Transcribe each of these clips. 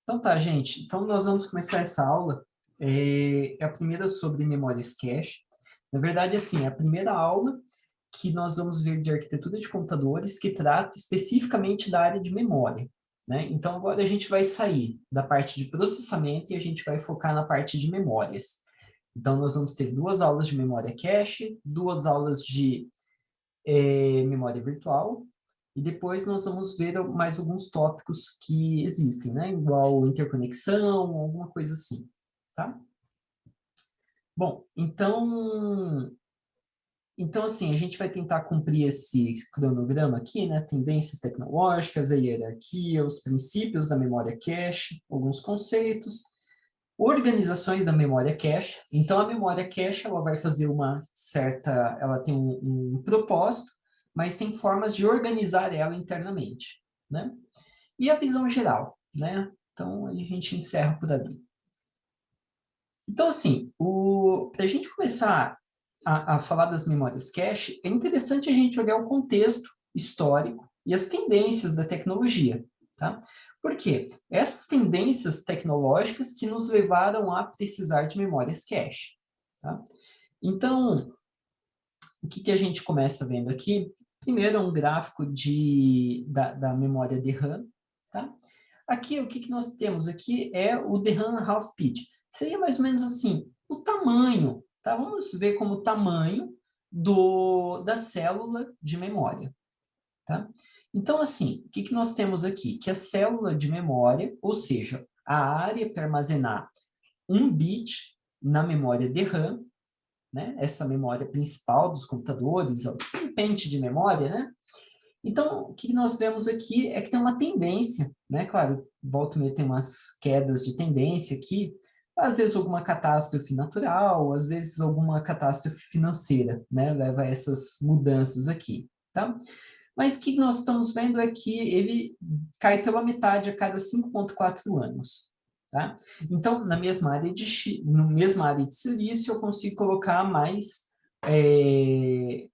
Então tá, gente. Então nós vamos começar essa aula. É a primeira sobre memórias cache. Na verdade, assim, é a primeira aula que nós vamos ver de arquitetura de computadores que trata especificamente da área de memória, né? Então agora a gente vai sair da parte de processamento e a gente vai focar na parte de memórias. Então nós vamos ter duas aulas de memória cache, duas aulas de memória virtual, e depois nós vamos ver mais alguns tópicos que existem, né? Igual interconexão, alguma coisa assim, tá? Bom, então assim, a gente vai tentar cumprir esse cronograma aqui, né? Tendências tecnológicas, a hierarquia, os princípios da memória cache, alguns conceitos, organizações da memória cache. Então, a memória cache, ela vai fazer ela tem um propósito, mas tem formas de organizar ela internamente, né? E a visão geral, né? Então, a gente encerra por ali. Então, assim, para a gente começar a falar das memórias cache, é interessante a gente olhar o contexto histórico e as tendências da tecnologia, tá? Por quê? Essas tendências tecnológicas que nos levaram a precisar de memórias cache, tá? Então, o que a gente começa vendo aqui? Primeiro é um gráfico da memória DRAM, tá? Aqui, o que nós temos aqui é o DRAM half pitch. Seria mais ou menos assim, o tamanho, tá? Vamos ver como o tamanho da célula de memória, tá? Então, assim, o que nós temos aqui? Que a célula de memória, ou seja, a área para armazenar um bit na memória DRAM, né? Essa memória principal dos computadores, o pente de memória, né? Então, o que nós vemos aqui é que tem uma tendência, né? Claro, volta e meia tem umas quedas de tendência aqui, às vezes alguma catástrofe natural, às vezes alguma catástrofe financeira, né? Leva a essas mudanças aqui, tá? Mas o que nós estamos vendo é que ele cai pela metade a cada 5,4 anos, tá? Então, no mesma área de silício, eu consigo colocar mais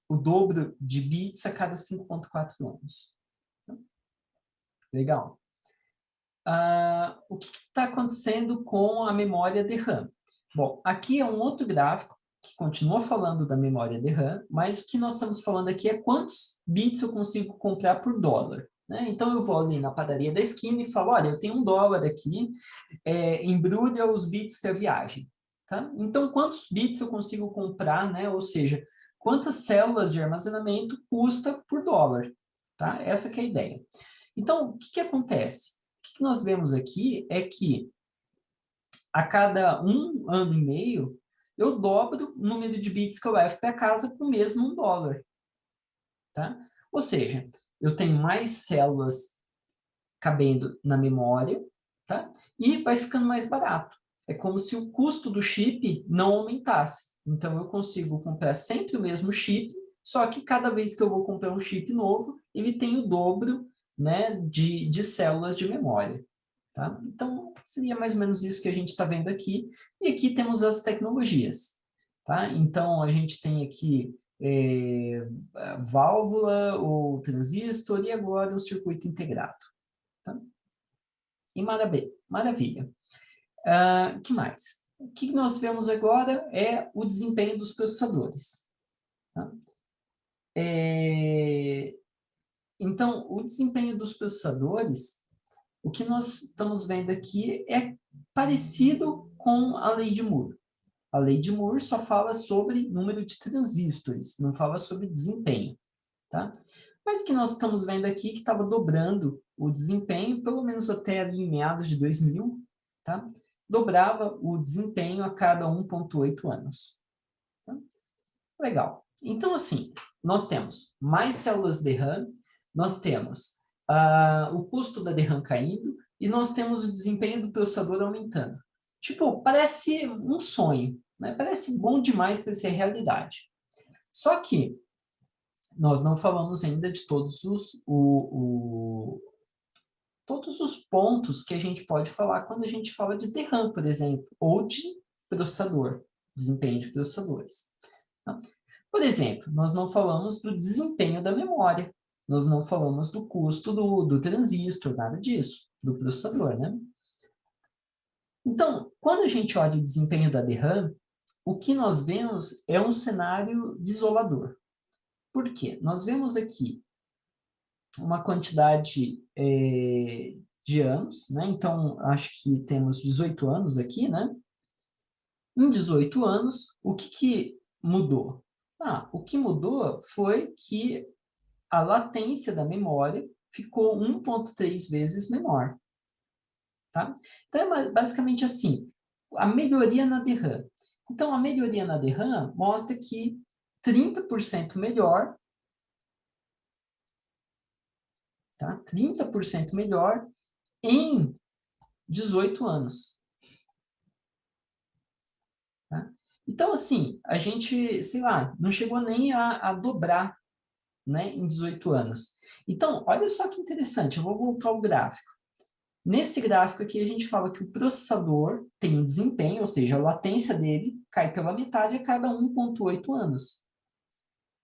o dobro de bits a cada 5,4 anos. Legal. O que está acontecendo com a memória DRAM? Bom, aqui é um outro gráfico que continua falando da memória DRAM, mas o que nós estamos falando aqui é quantos bits eu consigo comprar por dólar, né? Então, eu vou ali na padaria da esquina e falo, olha, eu tenho $1 aqui, embrulha os bits para viagem. Tá? Então, quantos bits eu consigo comprar, né? Ou seja, quantas células de armazenamento custa por dólar. Tá? Essa que é a ideia. Então, o que acontece? O que nós vemos aqui é que a cada 1 ano e meio, eu dobro o número de bits que eu levo para casa com o mesmo $1. Tá? Ou seja, eu tenho mais células cabendo na memória, tá? E vai ficando mais barato. É como se o custo do chip não aumentasse. Então, eu consigo comprar sempre o mesmo chip, só que cada vez que eu vou comprar um chip novo, ele tem o dobro, né, de células de memória. Tá? Então, seria mais ou menos isso que a gente está vendo aqui. E aqui temos as tecnologias. Tá? Então, a gente tem aqui a válvula, o transistor e agora o circuito integrado. Tá? E maravilha. Que mais? O que nós vemos agora é o desempenho dos processadores. Tá? Então, o desempenho dos processadores, o que nós estamos vendo aqui é parecido com a lei de Moore. A lei de Moore só fala sobre número de transistores, não fala sobre desempenho. Tá? Mas o que nós estamos vendo aqui que estava dobrando o desempenho, pelo menos até ali em meados de 2000, tá? Dobrava o desempenho a cada 1,8 anos. Tá? Legal. Então, assim, nós temos mais células DRAM, nós temos o custo da DRAM caindo e nós temos o desempenho do processador aumentando. Tipo, parece um sonho, né? Parece bom demais para ser realidade. Só que nós não falamos ainda de todos os pontos que a gente pode falar quando a gente fala de DRAM, por exemplo, ou de processador, desempenho de processadores. Tá? Por exemplo, nós não falamos do desempenho da memória, nós não falamos do custo do transistor, nada disso, do processador, né? Então, quando a gente olha o desempenho da DRAM, o que nós vemos é um cenário desolador. Por quê? Nós vemos aqui uma quantidade de anos, né? Então, acho que temos 18 anos aqui, né? Em 18 anos, o que mudou? O que mudou foi que a latência da memória ficou 1,3 vezes menor. Tá? Então, é basicamente assim, a melhoria na DRAM. Então, a melhoria na DRAM mostra que 30% melhor, tá? 30% melhor em 18 anos. Tá? Então, assim, a gente, sei lá, não chegou nem a dobrar, né, em 18 anos. Então, olha só que interessante, eu vou voltar ao gráfico. Nesse gráfico aqui, a gente fala que o processador tem um desempenho, ou seja, a latência dele cai pela metade a cada 1,8 anos.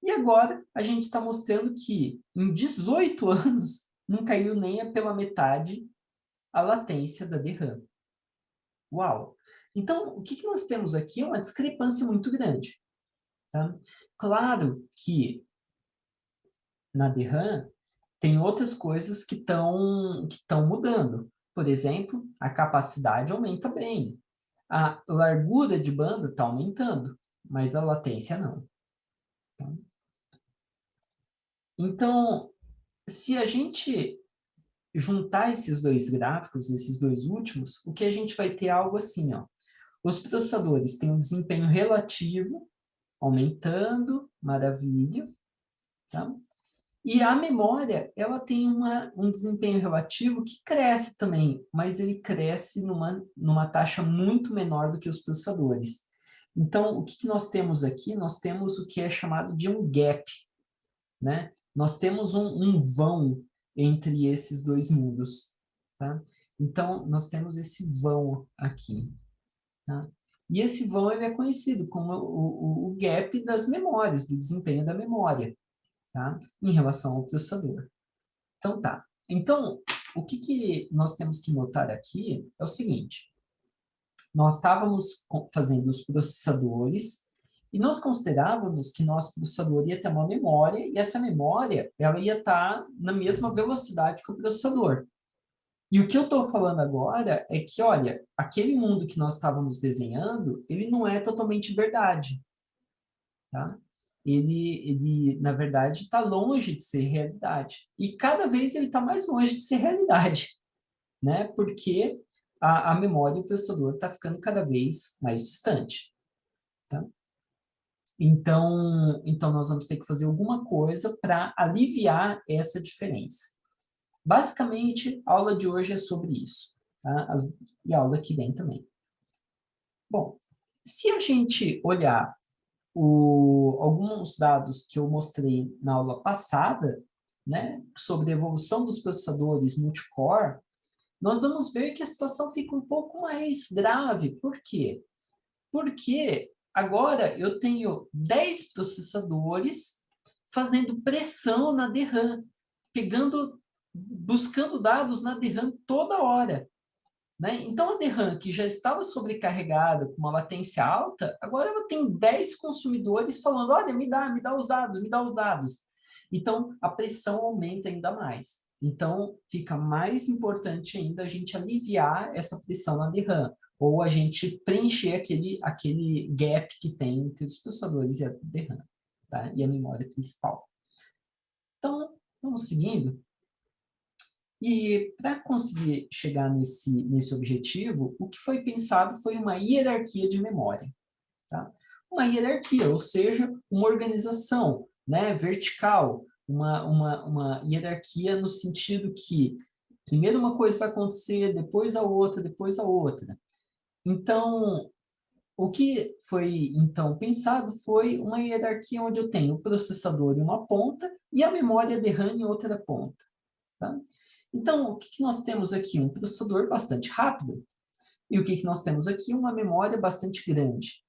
E agora, a gente está mostrando que em 18 anos, não caiu nem pela metade a latência da DRAM. Uau! Então, o que nós temos aqui é uma discrepância muito grande. Tá? Claro que na DRAM tem outras coisas que estão mudando. Por exemplo, a capacidade aumenta bem. A largura de banda está aumentando, mas a latência não. Tá? Então, se a gente juntar esses dois gráficos, esses dois últimos, o que a gente vai ter é algo assim, ó. Os processadores têm um desempenho relativo, aumentando, maravilha, tá? E a memória, ela tem um desempenho relativo que cresce também, mas ele cresce numa taxa muito menor do que os processadores. Então, o que nós temos aqui? Nós temos o que é chamado de um gap, né? Nós temos um vão entre esses dois mundos, tá? Então, nós temos esse vão aqui, tá? E esse vão ele é conhecido como o gap das memórias, do desempenho da memória, tá? Em relação ao processador. Então, tá. Então, o que nós temos que notar aqui é o seguinte. Nós estávamos fazendo os processadores e nós considerávamos que nosso processador ia ter uma memória e essa memória ela ia estar na mesma velocidade que o processador. E o que eu estou falando agora é que, olha, aquele mundo que nós estávamos desenhando, ele não é totalmente verdade, tá? Na verdade, está longe de ser realidade. E cada vez ele está mais longe de ser realidade, né? Porque a memória e o processador está ficando cada vez mais distante, tá? Então, nós vamos ter que fazer alguma coisa para aliviar essa diferença. Basicamente, a aula de hoje é sobre isso, tá? E a aula que vem também. Bom, se a gente olhar alguns dados que eu mostrei na aula passada, né, sobre a evolução dos processadores multicore, nós vamos ver que a situação fica um pouco mais grave. Por quê? Porque agora eu tenho 10 processadores fazendo pressão na DRAM, buscando dados na DRAM toda hora. Né? Então, a DRAM, que já estava sobrecarregada, com uma latência alta, agora ela tem 10 consumidores falando, olha, me dá os dados, me dá os dados. Então, a pressão aumenta ainda mais. Então, fica mais importante ainda a gente aliviar essa pressão na DRAM, ou a gente preencher aquele gap que tem entre os processadores e a DRAM, tá? E a memória principal. Então, vamos seguindo. E para conseguir chegar nesse objetivo, o que foi pensado foi uma hierarquia de memória. Tá? Uma hierarquia, ou seja, uma organização, né, vertical, uma hierarquia no sentido que primeiro uma coisa vai acontecer, depois a outra, depois a outra. Então, o que foi então pensado foi uma hierarquia onde eu tenho o processador em uma ponta e a memória DRAM em outra ponta. Tá? Então, o que nós temos aqui? Um processador bastante rápido. E o que nós temos aqui? Uma memória bastante grande.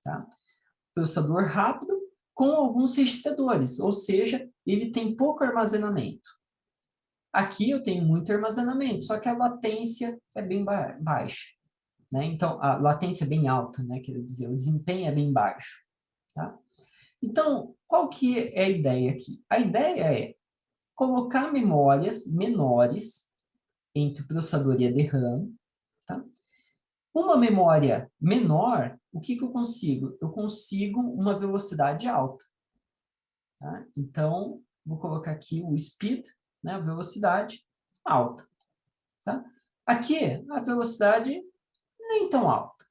Tá? Processador rápido com alguns registradores, ou seja, ele tem pouco armazenamento. Aqui eu tenho muito armazenamento, só que a latência é bem baixa. né? Então, a latência é bem alta, né? Quer dizer, o desempenho é bem baixo, tá? Então, qual que é a ideia aqui? A ideia é colocar memórias menores entre o processador e a DRAM, tá? Uma memória menor, o que eu consigo? Eu consigo uma velocidade alta, tá? Então, vou colocar aqui o speed, né? A velocidade alta, tá? Aqui, a velocidade nem tão alta.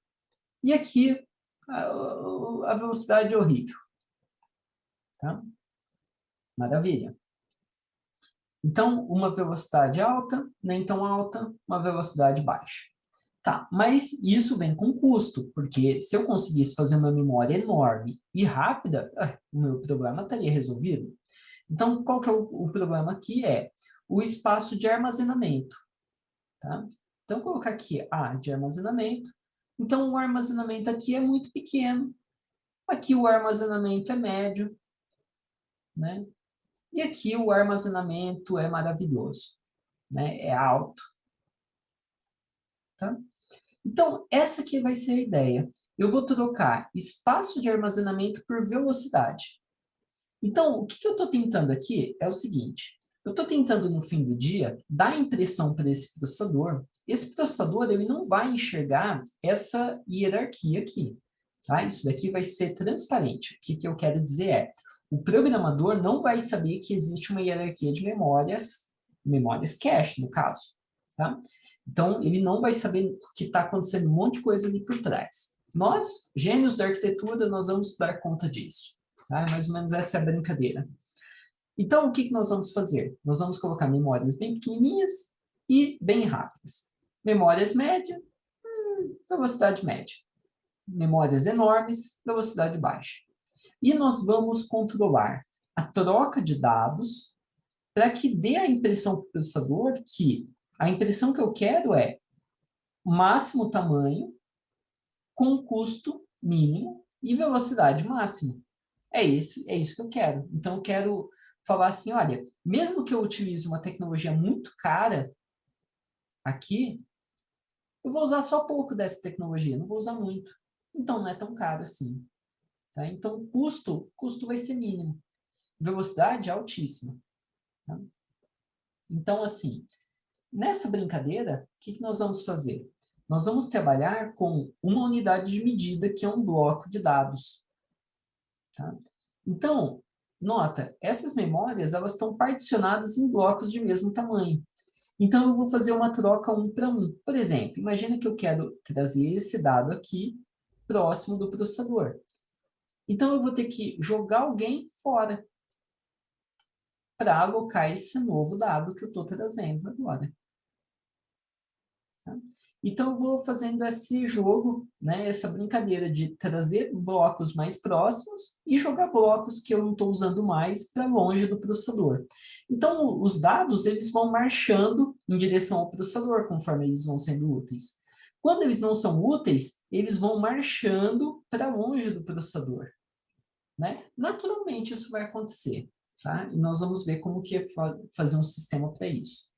E aqui, a velocidade horrível, tá? Maravilha. Então, uma velocidade alta, nem tão alta, uma velocidade baixa. Tá, mas isso vem com custo, porque se eu conseguisse fazer uma memória enorme e rápida, o meu problema estaria resolvido. Então, qual que é o problema aqui? É o espaço de armazenamento, tá? Então, vou colocar aqui A de armazenamento. Então, o armazenamento aqui é muito pequeno. Aqui o armazenamento é médio, né? E aqui o armazenamento é maravilhoso, né? É alto, tá? Então, essa aqui vai ser a ideia. Eu vou trocar espaço de armazenamento por velocidade. Então, o que eu estou tentando aqui é o seguinte. Eu estou tentando, no fim do dia, dar a impressão para esse processador. Esse processador ele não vai enxergar essa hierarquia aqui. Tá? Isso daqui vai ser transparente. O que eu quero dizer é, o programador não vai saber que existe uma hierarquia de memórias cache, no caso. Tá? Então, ele não vai saber que está acontecendo um monte de coisa ali por trás. Nós, gênios da arquitetura, nós vamos dar conta disso. Tá? Mais ou menos essa é a brincadeira. Então, o que nós vamos fazer? Nós vamos colocar memórias bem pequenininhas e bem rápidas. Memórias médias, velocidade média. Memórias enormes, velocidade baixa. E nós vamos controlar a troca de dados para que dê a impressão para o processador que a impressão que eu quero é máximo tamanho com custo mínimo e velocidade máxima. É isso que eu quero. Então, eu quero falar assim, olha, mesmo que eu utilize uma tecnologia muito cara aqui, eu vou usar só pouco dessa tecnologia, não vou usar muito. Então, não é tão caro assim. Tá? Então, custo vai ser mínimo. Velocidade altíssima. Tá? Então, assim, nessa brincadeira, o que nós vamos fazer? Nós vamos trabalhar com uma unidade de medida, que é um bloco de dados. Tá? Então, nota, essas memórias elas estão particionadas em blocos de mesmo tamanho. Então, eu vou fazer uma troca um para um. Por exemplo, imagina que eu quero trazer esse dado aqui próximo do processador. Então, eu vou ter que jogar alguém fora para alocar esse novo dado que eu estou trazendo agora. Tá? Então, eu vou fazendo esse jogo, né, essa brincadeira de trazer blocos mais próximos e jogar blocos que eu não estou usando mais para longe do processador. Então, os dados eles vão marchando em direção ao processador conforme eles vão sendo úteis. Quando eles não são úteis, eles vão marchando para longe do processador. Né? Naturalmente, isso vai acontecer. Tá? E nós vamos ver como que é fazer um sistema para isso.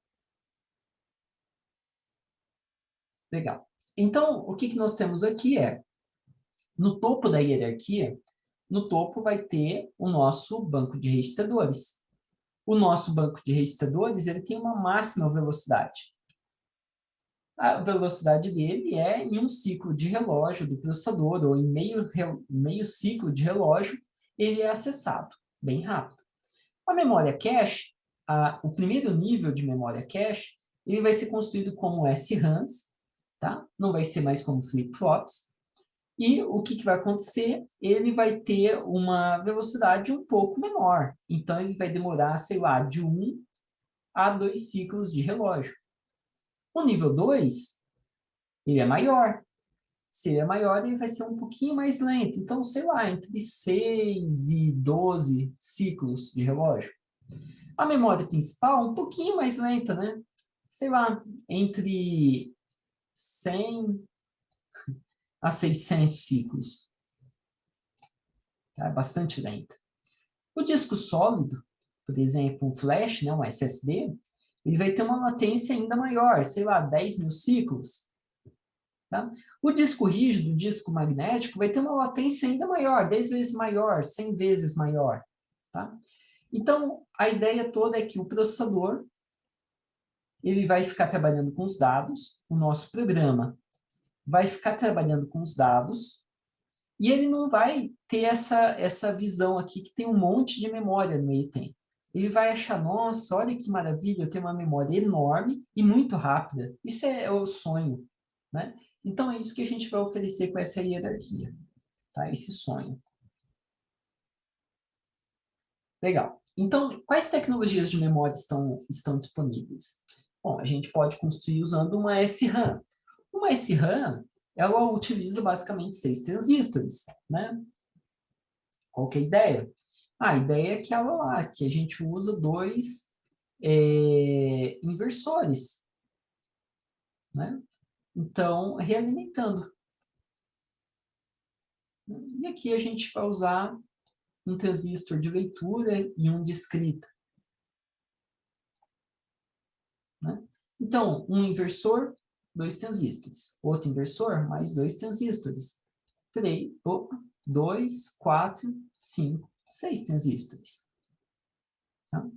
Legal. Então, o que nós temos aqui é, no topo da hierarquia, no topo vai ter o nosso banco de registradores. O nosso banco de registradores ele tem uma máxima velocidade. A velocidade dele é em um ciclo de relógio do processador, ou em meio ciclo de relógio, ele é acessado bem rápido. A memória cache, o primeiro nível de memória cache, ele vai ser construído como SRAMs, tá? Não vai ser mais como flip-flops. E o que vai acontecer? Ele vai ter uma velocidade um pouco menor. Então, ele vai demorar, sei lá, de 1 a 2 ciclos de relógio. O nível 2, ele é maior. Se ele é maior, ele vai ser um pouquinho mais lento. Então, sei lá, entre 6 e 12 ciclos de relógio. A memória principal, um pouquinho mais lenta, né? Sei lá, entre 100 a 600 ciclos. Tá? É bastante lenta. O disco sólido, por exemplo, o flash, né, um SSD, ele vai ter uma latência ainda maior, sei lá, 10 mil ciclos. Tá? O disco rígido, o disco magnético, vai ter uma latência ainda maior, 10 vezes maior, 100 vezes maior. Tá? Então, a ideia toda é que o processador ele vai ficar trabalhando com os dados, o nosso programa vai ficar trabalhando com os dados, e ele não vai ter essa visão aqui que tem um monte de memória no meio tempo. Ele vai achar, nossa, olha que maravilha, eu tenho uma memória enorme e muito rápida. Isso é o sonho, né? Então, é isso que a gente vai oferecer com essa hierarquia, tá? Esse sonho. Legal. Então, quais tecnologias de memória estão disponíveis? Bom, a gente pode construir usando uma SRAM. Uma SRAM, ela utiliza basicamente 6 transistores, né? Qual que é a ideia? A ideia é que que a gente usa 2 inversores, né? Então, realimentando. E aqui a gente vai usar um transistor de leitura e um de escrita, né? Então, um inversor, 2 transistores. Outro inversor, mais 2 transistores. 2, 4, 5, 6 transistores. Tá?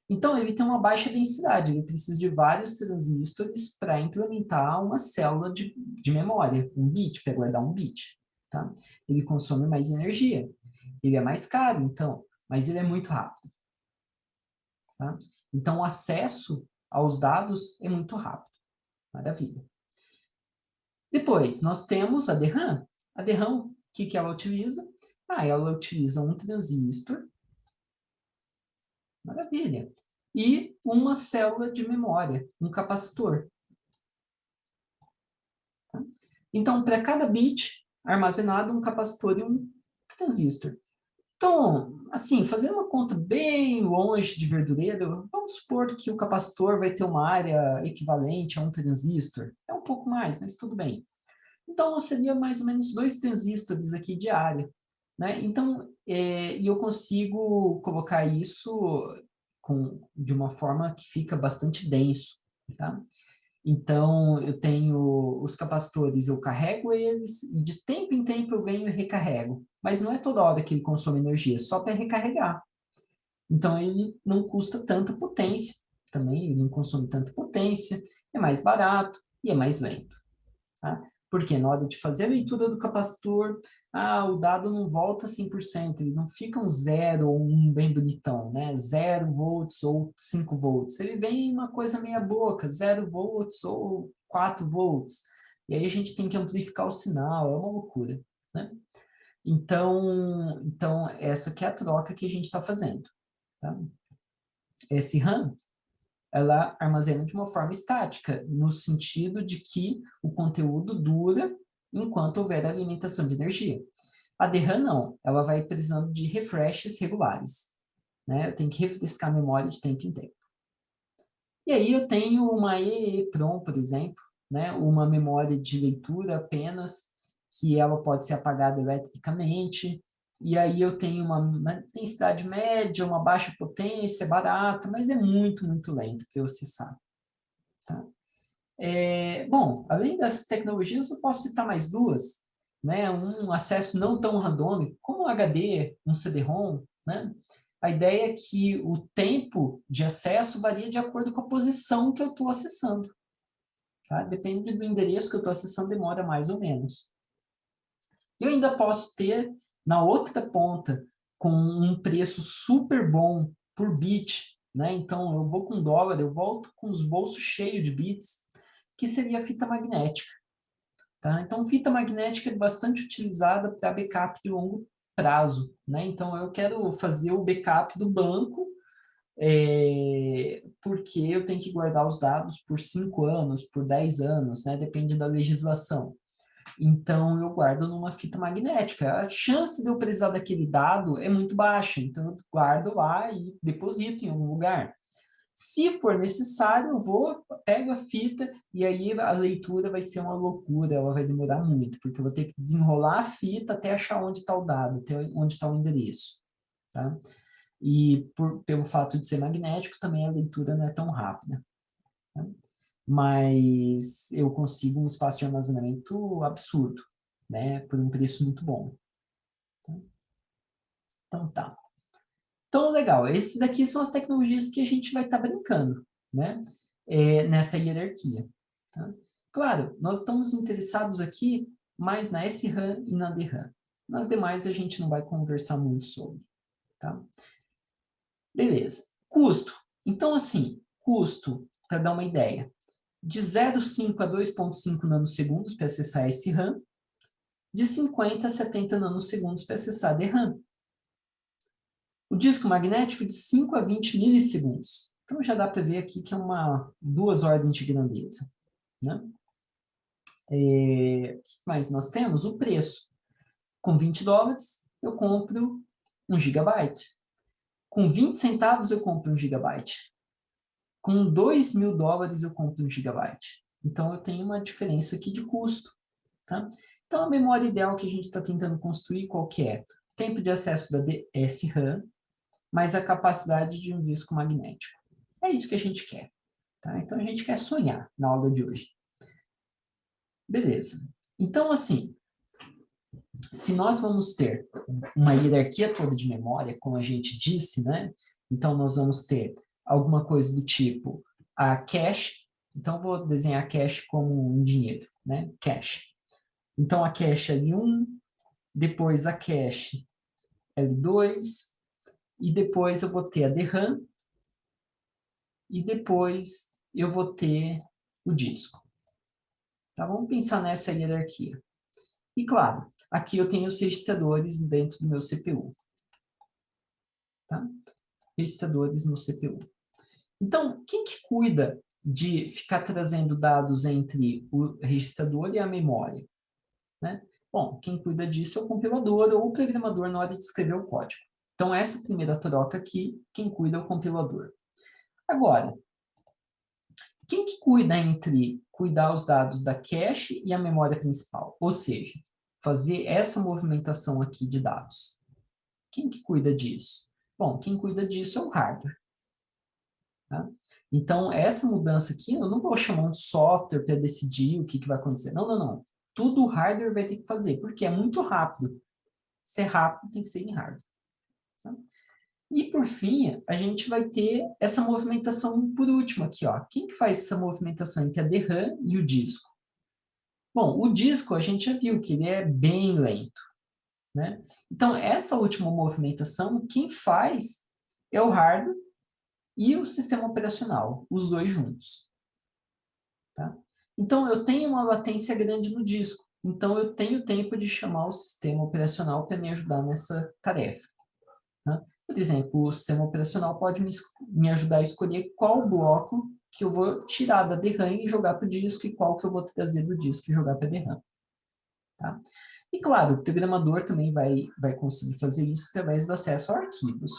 Então, ele tem uma baixa densidade, ele precisa de vários transistores para implementar uma célula de memória, um bit, para guardar um bit. Tá? Ele consome mais energia, ele é mais caro, então, mas ele é muito rápido. Tá? Então, o acesso aos dados é muito rápido. Maravilha. Depois, nós temos a DRAM. A DRAM, o que ela utiliza? Ela utiliza um transistor. Maravilha. E uma célula de memória, um capacitor. Tá? Então, para cada bit armazenado, um capacitor e um transistor. Então, assim, fazendo uma conta bem longe de verdureiro, vamos supor que o capacitor vai ter uma área equivalente a um transistor. É um pouco mais, mas tudo bem. Então, seria mais ou menos 2 transistores aqui de área. Né? Então, e eu consigo colocar isso de uma forma que fica bastante denso. Tá? Então, eu tenho os capacitores, eu carrego eles, e de tempo em tempo eu venho e recarrego. Mas não é toda hora que ele consome energia, só para recarregar. Então, ele não custa tanta potência, também ele não consome tanta potência, é mais barato e é mais lento. Tá? Porque na hora de fazer a leitura do capacitor, o dado não volta 100%, ele não fica um 0 ou um bem bonitão, né? 0 volts ou 5 volts. Ele vem uma coisa meia boca, 0 volts ou 4 volts. E aí a gente tem que amplificar o sinal, é uma loucura, né? Então essa que é a troca que a gente está fazendo. Tá? Esse RAM, ela armazena de uma forma estática, no sentido de que o conteúdo dura enquanto houver alimentação de energia. A DRAM não, ela vai precisando de refreshes regulares. Né? Eu tenho que refrescar a memória de tempo em tempo. E aí eu tenho uma EEPROM, por exemplo, né? Uma memória de leitura apenas, que ela pode ser apagada eletricamente, e aí eu tenho uma densidade média, uma baixa potência, barata, mas é muito, muito lento para eu acessar. Tá? Bom, além dessas tecnologias, eu posso citar mais duas, né? Um acesso não tão randômico, como um HD, um CD-ROM, né? A ideia é que o tempo de acesso varia de acordo com a posição que eu estou acessando. Tá? Depende do endereço que eu estou acessando, demora mais ou menos. Eu ainda posso ter, na outra ponta, com um preço super bom por bit, né? Então, eu vou com dólar, eu volto com os bolsos cheios de bits, que seria a fita magnética. Tá? Então, fita magnética é bastante utilizada para backup de longo prazo. Né? Então, eu quero fazer o backup do banco, porque eu tenho que guardar os dados por 5 anos, por 10 anos, né? Depende da legislação. Então, eu guardo numa fita magnética. A chance de eu precisar daquele dado é muito baixa, então eu guardo lá e deposito em algum lugar. Se for necessário, eu vou, pego a fita e aí a leitura vai ser uma loucura, ela vai demorar muito, porque eu vou ter que desenrolar a fita até achar onde está o dado, até onde está o endereço. Tá? E pelo fato de ser magnético, também a leitura não é tão rápida. Tá? mas eu consigo um espaço de armazenamento absurdo, né? Por um preço muito bom. Então tá. Então, legal. Esses daqui são as tecnologias que a gente vai estar brincando, né? Nessa hierarquia. Tá? Claro, nós estamos interessados aqui mais na SRAM e na DRAM. Nas demais, a gente não vai conversar muito sobre. Tá? Beleza. Custo. Então, assim, custo, para dar uma ideia, de 0,5 a 2,5 nanossegundos para acessar SRAM, de 50 a 70 nanossegundos para acessar a DRAM. O disco magnético de 5 a 20 milissegundos. Então, já dá para ver aqui que é duas ordens de grandeza. Né? O que mais nós temos? O preço. Com $20, eu compro 1 gigabyte. Com 20 centavos, eu compro 1 gigabyte. Com $2.000, eu compro 1 gigabyte. Então, eu tenho uma diferença aqui de custo. Tá? Então, a memória ideal que a gente está tentando construir, qual que é? Tempo de acesso da SRAM, mais a capacidade de um disco magnético. É isso que a gente quer. Tá? Então, a gente quer sonhar na aula de hoje. Beleza. Então, assim, se nós vamos ter uma hierarquia toda de memória, como a gente disse, né? Então, nós vamos ter alguma coisa do tipo a cache. Então, vou desenhar a cache como um dinheiro, né? Cache. Então, a cache L1, depois a cache L2, e depois eu vou ter a DRAM, e depois eu vou ter o disco. Tá? Vamos pensar nessa hierarquia. E, claro, aqui eu tenho os registradores dentro do meu CPU. Tá? Registradores no CPU. Então, quem que cuida de ficar trazendo dados entre o registrador e a memória? Né? Bom, quem cuida disso é o compilador ou o programador na hora de escrever o código. Então, essa primeira troca aqui, quem cuida é o compilador. Agora, quem que cuida entre cuidar os dados da cache e a memória principal? Ou seja, fazer essa movimentação aqui de dados. Quem que cuida disso? Bom, quem cuida disso é o hardware. Tá? Então, essa mudança aqui, eu não vou chamar um software para decidir o que vai acontecer. Não, não, não. Tudo o hardware vai ter que fazer, porque é muito rápido. Se é rápido, tem que ser em hardware. Tá? E, por fim, a gente vai ter essa movimentação por último aqui. Ó. Quem que faz essa movimentação entre a DRAM e o disco? Bom, o disco a gente já viu que ele é bem lento. Né? Então, essa última movimentação, quem faz é o hardware e o sistema operacional, os dois juntos. Tá? Então, eu tenho uma latência grande no disco. Então, eu tenho tempo de chamar o sistema operacional para me ajudar nessa tarefa. Tá? Por exemplo, o sistema operacional pode me ajudar a escolher qual bloco que eu vou tirar da DRAM e jogar para o disco e qual que eu vou trazer do disco e jogar para a DRAM. Tá? E, claro, o programador também vai conseguir fazer isso através do acesso a arquivos.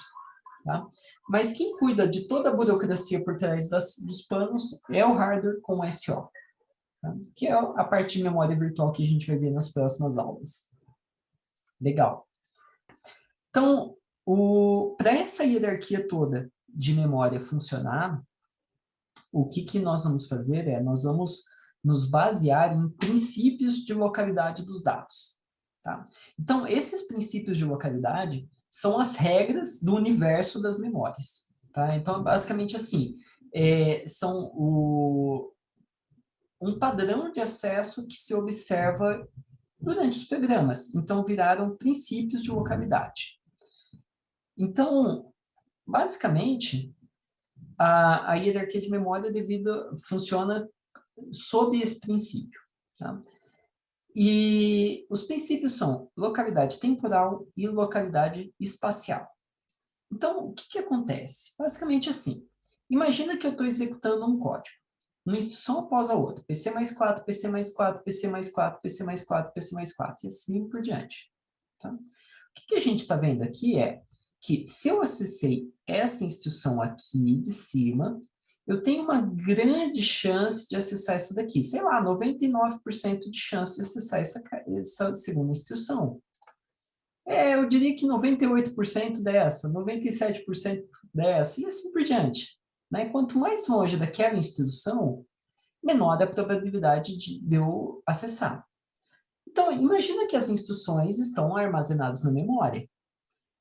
Tá? Mas quem cuida de toda a burocracia por trás dos panos é o hardware com SO, tá? Que é a parte de memória virtual que a gente vai ver nas próximas aulas. Legal. Então, para essa hierarquia toda de memória funcionar, o que nós vamos fazer é, nós vamos nos basear em princípios de localidade dos dados. Tá? Então, esses princípios de localidade são as regras do universo das memórias. Tá? Então, basicamente assim, são um padrão de acesso que se observa durante os programas. Então, viraram princípios de localidade. Então, basicamente, a hierarquia de memória funciona sob esse princípio. Tá? E os princípios são localidade temporal e localidade espacial. Então, o que acontece? Basicamente assim, imagina que eu estou executando um código, uma instrução após a outra, PC mais 4, PC mais 4, PC mais 4, PC mais 4, PC mais 4, e assim por diante. Tá? O que a gente está vendo aqui é que se eu acessei essa instrução aqui de cima, eu tenho uma grande chance de acessar essa daqui. Sei lá, 99% de chance de acessar essa segunda instrução. Eu diria que 98% dessa, 97% dessa, e assim por diante. Né? Quanto mais longe daquela instrução, menor a probabilidade de eu acessar. Então, imagina que as instruções estão armazenadas na memória.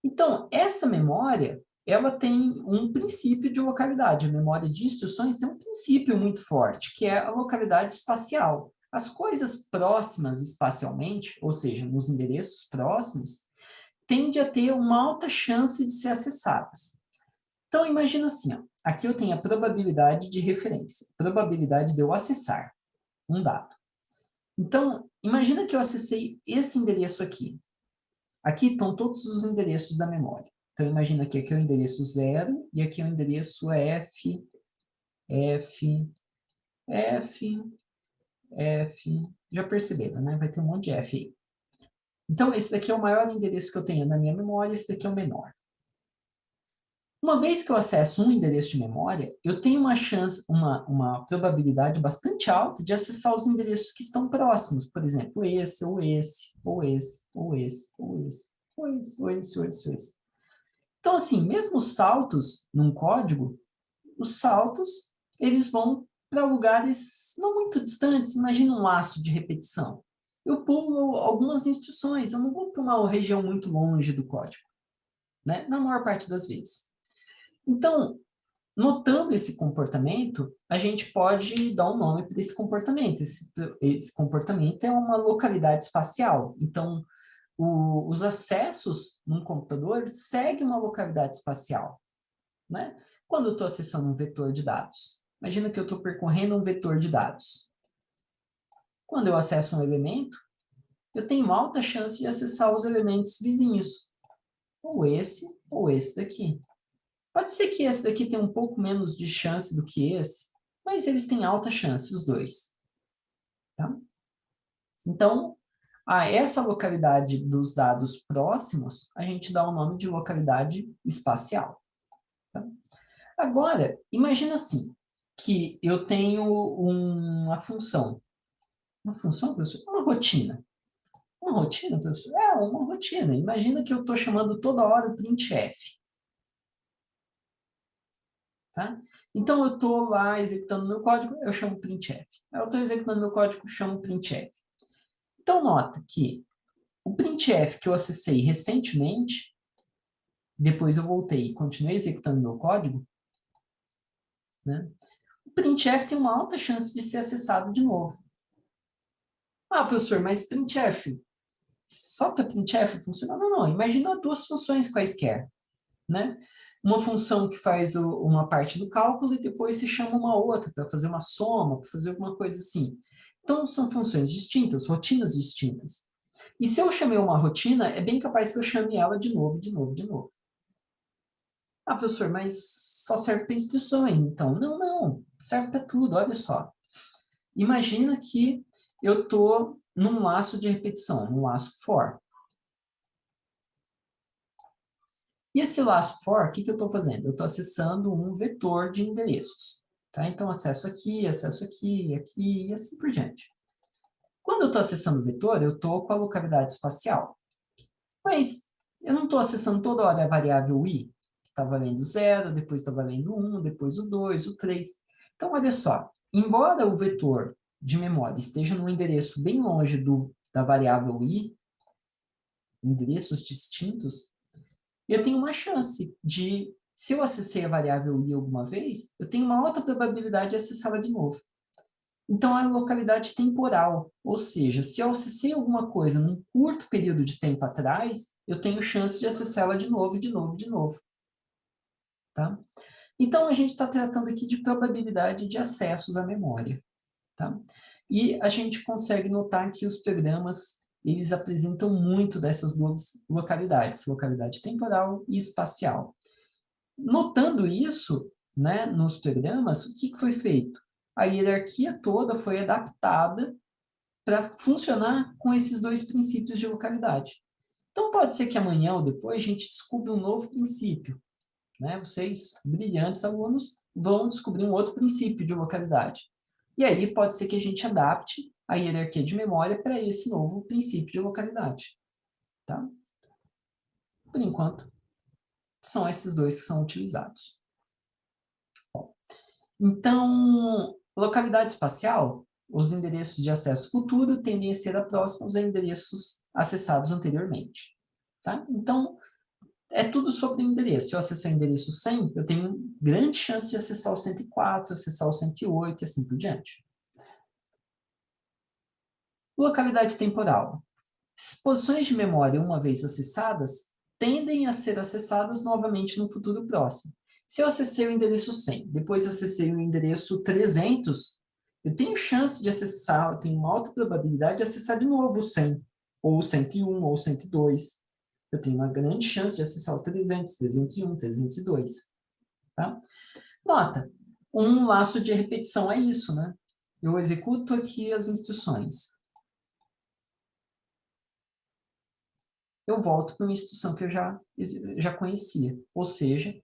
Então, essa memória, ela tem um princípio de localidade. A memória de instruções tem um princípio muito forte, que é a localidade espacial. As coisas próximas espacialmente, ou seja, nos endereços próximos, tendem a ter uma alta chance de ser acessadas. Então, imagina assim, ó, aqui eu tenho a probabilidade de referência, probabilidade de eu acessar um dado. Então, imagina que eu acessei esse endereço aqui. Aqui estão todos os endereços da memória. Então, imagina que aqui é o endereço 0 e aqui é o endereço F, F, F, F. Já perceberam, né? Vai ter um monte de F aí. Então, esse daqui é o maior endereço que eu tenho na minha memória, esse daqui é o menor. Uma vez que eu acesso um endereço de memória, eu tenho uma chance, uma probabilidade bastante alta de acessar os endereços que estão próximos. Por exemplo, esse, ou esse, ou esse, ou esse, ou esse, ou esse, ou esse, ou esse, ou esse. Então, assim, mesmo os saltos num código, os saltos, eles vão para lugares não muito distantes. Imagina um laço de repetição. Eu pulo algumas instruções, eu não vou para uma região muito longe do código, né? Na maior parte das vezes. Então, notando esse comportamento, a gente pode dar um nome para esse comportamento. Esse comportamento é uma localidade espacial. Então, os acessos num computador seguem uma localidade espacial, né? Quando eu estou acessando um vetor de dados, imagina que eu estou percorrendo um vetor de dados. Quando eu acesso um elemento, eu tenho uma alta chance de acessar os elementos vizinhos, ou esse daqui. Pode ser que esse daqui tenha um pouco menos de chance do que esse, mas eles têm alta chance, os dois. Tá? Então, a essa localidade dos dados próximos, a gente dá o nome de localidade espacial. Tá? Agora, imagina assim, que eu tenho uma função. Uma função, professor? Uma rotina. Uma rotina, professor? É, uma rotina. Imagina que eu estou chamando toda hora o printf. Tá? Então, eu estou lá executando meu código, eu chamo printf. Eu estou executando meu código, chamo printf. Então, nota que o printf que eu acessei recentemente, depois eu voltei e continuei executando meu código, né? O printf tem uma alta chance de ser acessado de novo. Ah, professor, mas printf, só para printf funciona? Não, não. Imagina duas funções quaisquer, né? Uma função que faz uma parte do cálculo e depois se chama uma outra para fazer uma soma, para fazer alguma coisa assim. Então, são funções distintas, rotinas distintas. E se eu chamei uma rotina, é bem capaz que eu chame ela de novo, de novo, de novo. Ah, professor, mas só serve para instruções, então. Não, não. Serve para tudo, olha só. Imagina que eu estou num laço de repetição, num laço for. E esse laço for, o que eu estou fazendo? Eu estou acessando um vetor de endereços. Tá? Então, acesso aqui, aqui e assim por diante. Quando eu estou acessando o vetor, eu estou com a localidade espacial. Mas eu não estou acessando toda hora a variável i, que está valendo 0, depois está valendo 1, depois o 2, o 3. Então, olha só, embora o vetor de memória esteja num endereço bem longe da variável i, endereços distintos, eu tenho uma chance de, se eu acessei a variável i alguma vez, eu tenho uma alta probabilidade de acessá-la de novo. Então, é localidade temporal, ou seja, se eu acessei alguma coisa num curto período de tempo atrás, eu tenho chance de acessá-la de novo, de novo, de novo. Tá? Então, a gente está tratando aqui de probabilidade de acessos à memória. Tá? E a gente consegue notar que os programas eles apresentam muito dessas duas localidades, localidade temporal e espacial. Notando isso, né, nos programas, o que foi feito? A hierarquia toda foi adaptada para funcionar com esses dois princípios de localidade. Então, pode ser que amanhã ou depois a gente descubra um novo princípio. Né? Vocês, brilhantes alunos, vão descobrir um outro princípio de localidade. E aí pode ser que a gente adapte a hierarquia de memória para esse novo princípio de localidade. Tá? Por enquanto, são esses dois que são utilizados. Então, Localidade espacial, os endereços de acesso futuro tendem a ser próximos a endereços acessados anteriormente. Tá? Então, é tudo sobre endereço. Se eu acessar o endereço 100, eu tenho grande chance de acessar o 104, acessar o 108 e assim por diante. Localidade temporal. Posições de memória, uma vez acessadas, tendem a ser acessadas novamente no futuro próximo. Se eu acessei o endereço 100, depois acessei o endereço 300, eu tenho chance de acessar, eu tenho uma alta probabilidade de acessar de novo o 100, ou o 101, ou o 102. Eu tenho uma grande chance de acessar o 300, 301, 302. Tá? Nota, um laço de repetição é isso, né? Eu executo aqui as instruções. Eu volto para uma instrução que eu já conhecia. Ou seja,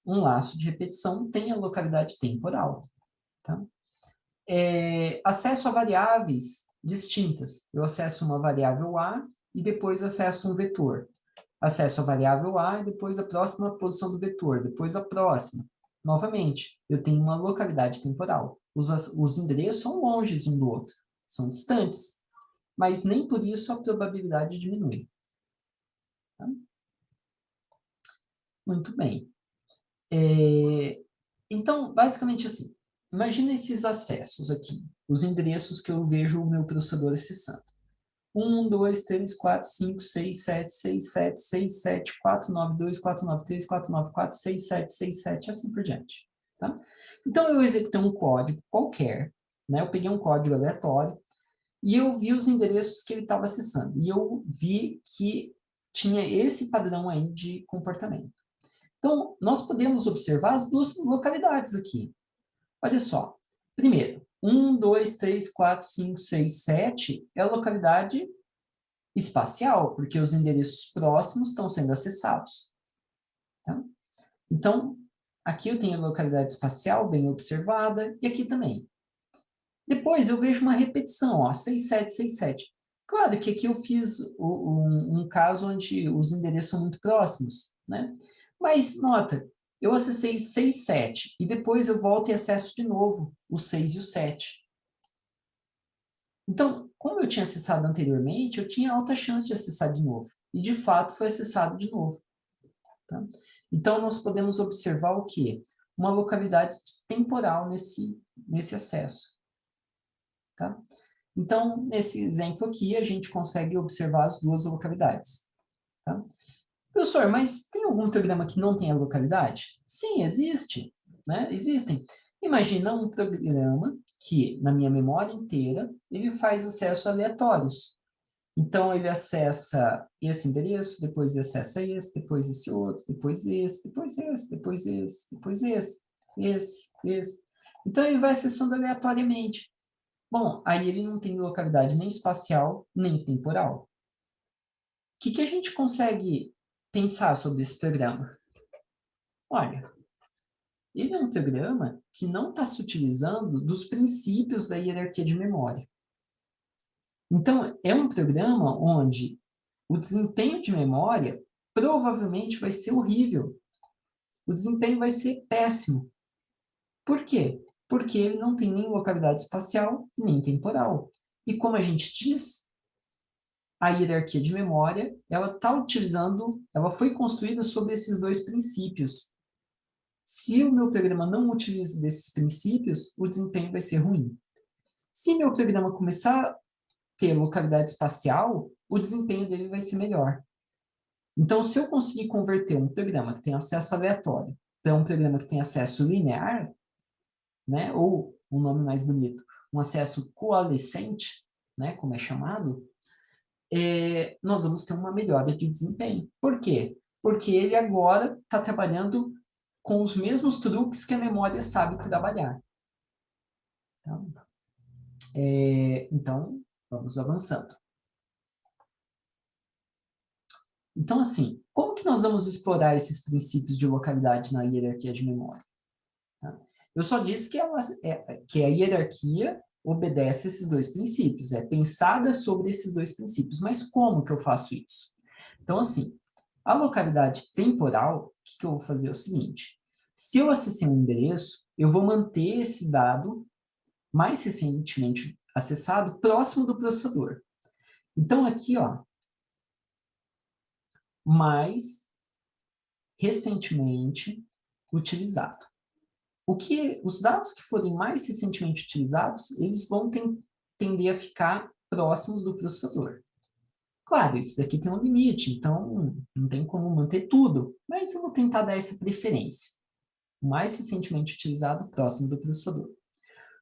um laço de repetição tem a localidade temporal. Tá? Acesso a variáveis distintas. Eu acesso uma variável A e depois acesso um vetor. Acesso a variável A e depois a próxima posição do vetor, depois a próxima. Novamente, eu tenho uma localidade temporal. Os endereços são longes um do outro, são distantes, mas nem por isso a probabilidade diminui. Tá? Muito bem. Então, basicamente assim, imagina esses acessos aqui, os endereços que eu vejo o meu processador acessando. 1, 2, 3, 4, 5, 6, 7, 6, 7, 6, 7, 4, 9, 2, 4, 9, 3, 4, 9, 4, 6, 7, 6, 7, assim por diante. Tá? Então, eu executei um código qualquer, né? Eu peguei um código aleatório e eu vi os endereços que ele estava acessando. E eu vi que tinha esse padrão aí de comportamento. Então, nós podemos observar as duas localidades aqui. Olha só. Primeiro, 1, 2, 3, 4, 5, 6, 7 é a localidade espacial, porque os endereços próximos estão sendo acessados. Tá? Então, aqui eu tenho a localidade espacial bem observada, e aqui também. Depois eu vejo uma repetição, ó, 6, 7, 6, 7. Claro que aqui eu fiz um caso onde os endereços são muito próximos, né? Mas, nota, eu acessei 6, 7, e depois eu volto e acesso de novo o 6 e o 7. Então, como eu tinha acessado anteriormente, eu tinha alta chance de acessar de novo. E, de fato, foi acessado de novo. Tá? Então, nós podemos observar o quê? Uma localidade temporal nesse acesso. Tá? Então, nesse exemplo aqui, a gente consegue observar as duas localidades. Tá? Professor, mas tem algum programa que não tenha localidade? Sim, existe. Né? Existem. Imagina um programa que, na minha memória inteira, ele faz acessos aleatórios. Então, ele acessa esse endereço, depois ele acessa esse, depois esse outro, depois esse, depois esse, depois esse, depois esse. Então, ele vai acessando aleatoriamente. Bom, aí ele não tem localidade nem espacial, nem temporal. O que a gente consegue pensar sobre esse programa? Olha, ele é um programa que não está se utilizando dos princípios da hierarquia de memória. Então, é um programa onde o desempenho de memória provavelmente vai ser horrível. O desempenho vai ser péssimo. Por quê? Porque ele não tem nem localidade espacial, nem temporal. E como a gente diz, a hierarquia de memória, ela foi construída sobre esses dois princípios. Se o meu programa não utiliza desses princípios, o desempenho vai ser ruim. Se meu programa começar a ter localidade espacial, o desempenho dele vai ser melhor. Então, se eu conseguir converter um programa que tem acesso aleatório para um programa que tem acesso linear, né, ou um nome mais bonito, um acesso coalescente, né, como é chamado, nós vamos ter uma melhora de desempenho. Por quê? Porque ele agora está trabalhando com os mesmos truques que a memória sabe trabalhar. Então, vamos avançando. Então, assim, como que nós vamos explorar esses princípios de localidade na hierarquia de memória? Tá? Eu só disse que a hierarquia obedece esses dois princípios, é pensada sobre esses dois princípios, mas como que eu faço isso? Então, assim, a localidade temporal, o que eu vou fazer é o seguinte, se eu acessei um endereço, eu vou manter esse dado mais recentemente acessado, próximo do processador. Então, aqui, ó, mais recentemente utilizado. Os dados que forem mais recentemente utilizados, eles vão tender a ficar próximos do processador. Claro, isso daqui tem um limite, então não tem como manter tudo, mas eu vou tentar dar essa preferência. O mais recentemente utilizado, próximo do processador. O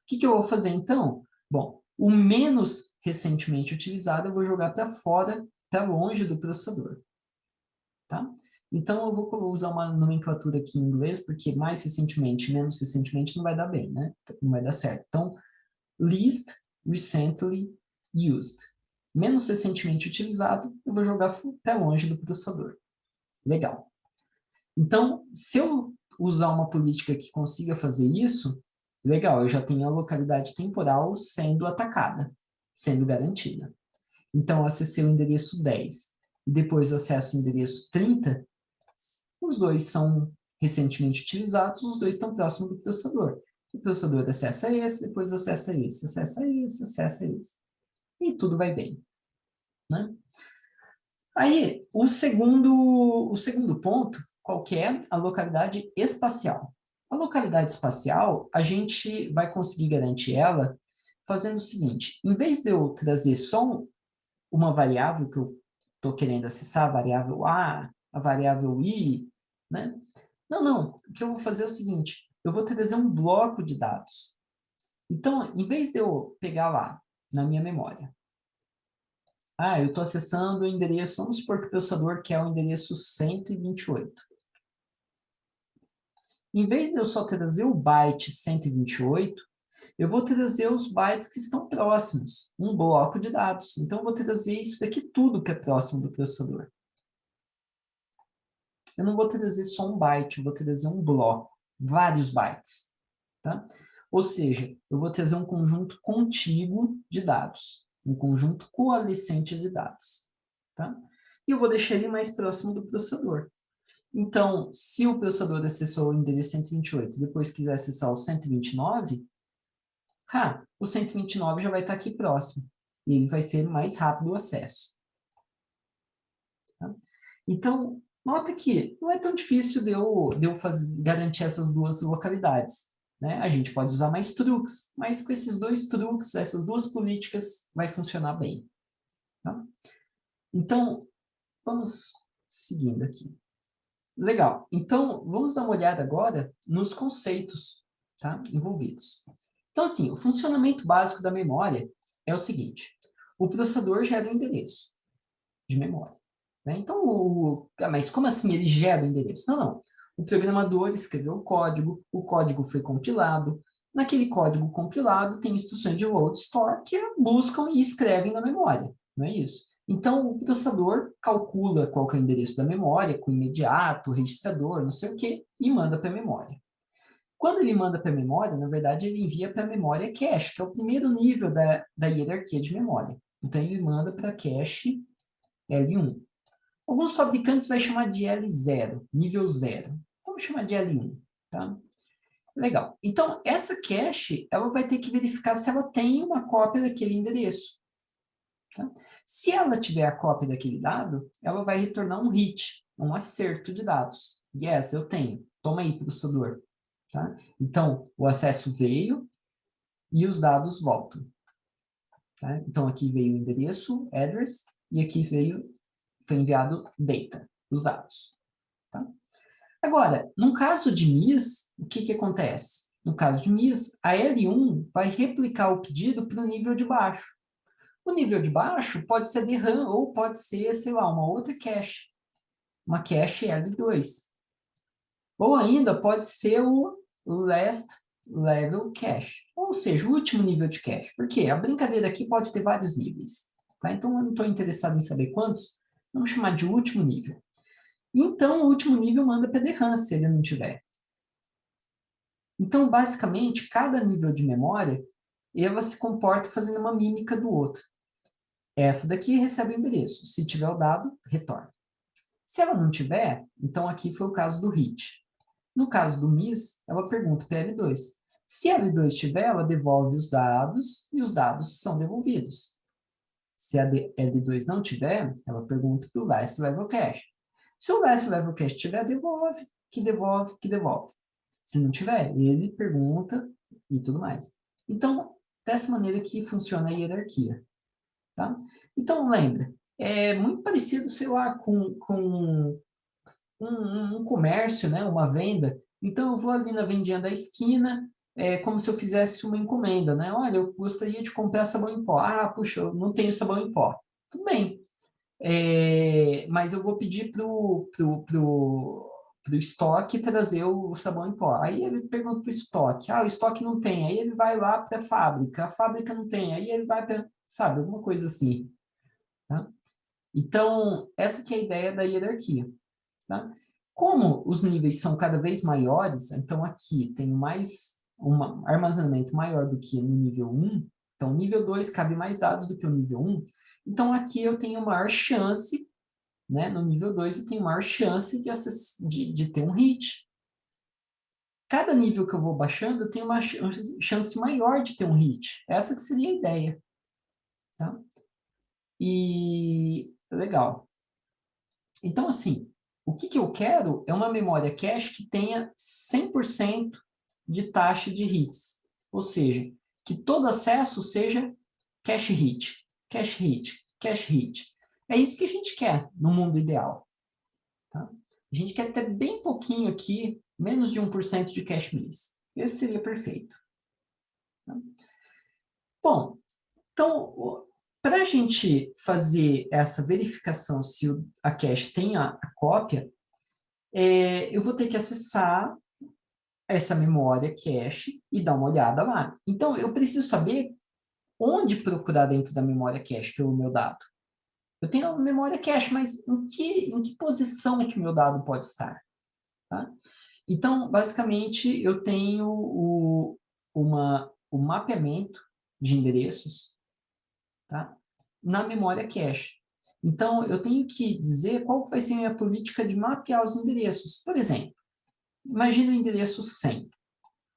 que eu vou fazer então? Bom, o menos recentemente utilizado eu vou jogar para fora, para longe do processador. Tá? Então, eu vou usar uma nomenclatura aqui em inglês, porque mais recentemente, menos recentemente não vai dar bem, né? Não vai dar certo. Então, least recently used. Menos recentemente utilizado, eu vou jogar até longe do processador. Legal. Então, se eu usar uma política que consiga fazer isso, legal, eu já tenho a localidade temporal sendo atacada, sendo garantida. Então, eu acessei o endereço 10 e depois eu acesso o endereço 30, os dois são recentemente utilizados, os dois estão próximos do processador. O processador acessa esse, depois acessa esse, acessa esse, acessa esse. E tudo vai bem. Né? Aí, o segundo ponto, qual que é? A localidade espacial. A localidade espacial, a gente vai conseguir garantir ela fazendo o seguinte, em vez de eu trazer só uma variável que eu estou querendo acessar, a variável A, a variável I, né? Não. O que eu vou fazer é o seguinte, eu vou trazer um bloco de dados. Então, em vez de eu pegar lá, na minha memória, eu estou acessando o endereço, vamos supor que o processador quer o endereço 128. Em vez de eu só trazer o byte 128, eu vou trazer os bytes que estão próximos, um bloco de dados. Então, eu vou trazer isso daqui tudo que é próximo do processador. Eu não vou trazer só um byte, eu vou trazer um bloco, vários bytes. Tá? Ou seja, eu vou trazer um conjunto contíguo de dados, um conjunto coalescente de dados. Tá? E eu vou deixar ele mais próximo do processador. Então, se o processador acessou o endereço 128 e depois quiser acessar o 129, o 129 já vai estar aqui próximo. E ele vai ser mais rápido o acesso. Tá? Então, nota que não é tão difícil de eu garantir essas duas localidades. Né? A gente pode usar mais truques, mas com esses dois truques, essas duas políticas, vai funcionar bem. Tá? Então, vamos seguindo aqui. Legal. Então, vamos dar uma olhada agora nos conceitos, tá, envolvidos. Então, assim, o funcionamento básico da memória é o seguinte. O processador gera o endereço de memória. Né? Então, mas como assim ele gera o endereço? Não. O programador escreveu o código foi compilado. Naquele código compilado tem instruções de load store que buscam e escrevem na memória. Não é isso? Então, o processador calcula qual que é o endereço da memória, com imediato, registrador, não sei o quê, e manda para a memória. Quando ele manda para a memória, na verdade, ele envia para a memória cache, que é o primeiro nível da hierarquia de memória. Então, ele manda para a cache L1. Alguns fabricantes vão chamar de L0, nível 0. Vamos chamar de L1, tá? Legal. Então, essa cache, ela vai ter que verificar se ela tem uma cópia daquele endereço. Tá? Se ela tiver a cópia daquele dado, ela vai retornar um hit, um acerto de dados. Yes, eu tenho. Toma aí, processador. Tá? Então, o acesso veio e os dados voltam. Tá? Então, aqui veio o endereço, address, e aqui foi enviado data, os dados. Tá? Agora, no caso de MIS, o que acontece? No caso de MIS, a L1 vai replicar o pedido para o nível de baixo. O nível de baixo pode ser DRAM ou pode ser, sei lá, uma outra cache. Uma cache L2. Ou ainda pode ser o last level cache. Ou seja, o último nível de cache. Por quê? A brincadeira aqui pode ter vários níveis. Tá? Então, eu não estou interessado em saber quantos. Vamos chamar de último nível. Então, o último nível manda para DRAM, se ele não tiver. Então, basicamente, cada nível de memória, ela se comporta fazendo uma mímica do outro. Essa daqui recebe o endereço. Se tiver o dado, retorna. Se ela não tiver, então aqui foi o caso do hit. No caso do MIS, ela pergunta para L2. Se a L2 tiver, ela devolve os dados e os dados são devolvidos. Se a L2 não tiver, ela pergunta para o Last Level Cache. Se o Last Level Cache tiver, devolve, que devolve, que devolve. Se não tiver, ele pergunta e tudo mais. Então, dessa maneira que funciona a hierarquia. Tá? Então, lembra, é muito parecido, sei lá, com um comércio, né? Uma venda. Então, eu vou ali na vendinha da esquina, como se eu fizesse uma encomenda, né? Olha, eu gostaria de comprar sabão em pó. Ah, puxa, eu não tenho sabão em pó. Tudo bem. Mas eu vou pedir pro estoque trazer o sabão em pó. Aí ele pergunta para o estoque. Ah, o estoque não tem. Aí ele vai lá para a fábrica não tem. Aí ele vai para, sabe, alguma coisa assim. Tá? Então, essa que é a ideia da hierarquia. Tá? Como os níveis são cada vez maiores, então aqui tem um armazenamento maior do que no nível 1, então nível 2 cabe mais dados do que o nível 1, então aqui eu tenho maior chance, né, no nível 2 eu tenho maior chance de ter um hit. Cada nível que eu vou baixando, eu tenho uma chance maior de ter um hit. Essa que seria a ideia. Tá? E legal. Então, assim, o que eu quero é uma memória cache que tenha 100% de taxa de hits. Ou seja, que todo acesso seja cache hit, cache hit, cache hit. É isso que a gente quer no mundo ideal. Tá? A gente quer ter bem pouquinho aqui, menos de 1% de cache miss. Esse seria perfeito. Tá? Bom, então, para a gente fazer essa verificação se a cache tem a cópia, eu vou ter que acessar essa memória cache e dar uma olhada lá. Então, eu preciso saber onde procurar dentro da memória cache pelo meu dado. Eu tenho a memória cache, mas em que posição que o meu dado pode estar? Tá? Então, basicamente, eu tenho o mapeamento de endereços, tá? Na memória cache. Então, eu tenho que dizer qual vai ser a minha política de mapear os endereços. Por exemplo, imagina o endereço 100.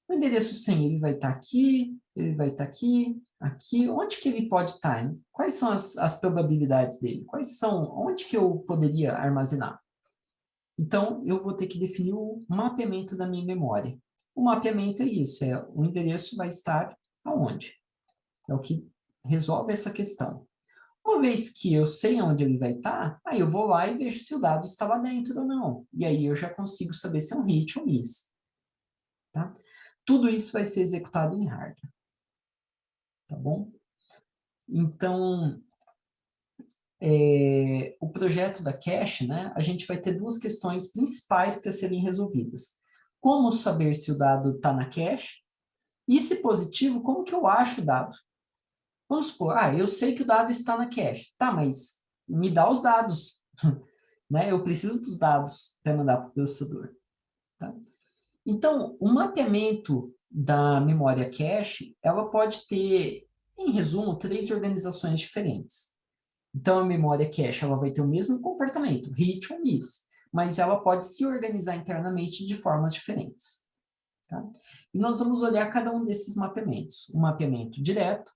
O endereço 100, ele vai estar aqui, ele vai estar aqui, aqui. Onde que ele pode estar? Hein? Quais são as probabilidades dele? Onde que eu poderia armazenar? Então, eu vou ter que definir o mapeamento da minha memória. O mapeamento é isso, o endereço vai estar aonde? É o que resolve essa questão. Uma vez que eu sei onde ele vai estar, aí eu vou lá e vejo se o dado está lá dentro ou não. E aí eu já consigo saber se é um hit ou miss. Tá? Tudo isso vai ser executado em hardware. Tá bom? Então, o projeto da cache, né, a gente vai ter duas questões principais para serem resolvidas. Como saber se o dado está na cache? E, se positivo, como que eu acho o dado? Vamos supor, eu sei que o dado está na cache. Tá, mas me dá os dados. Né? Eu preciso dos dados para mandar para o processador. Tá? Então, o mapeamento da memória cache, ela pode ter, em resumo, 3 organizações diferentes. Então, a memória cache ela vai ter o mesmo comportamento, hit ou miss, mas ela pode se organizar internamente de formas diferentes. Tá? E nós vamos olhar cada um desses mapeamentos. O mapeamento direto,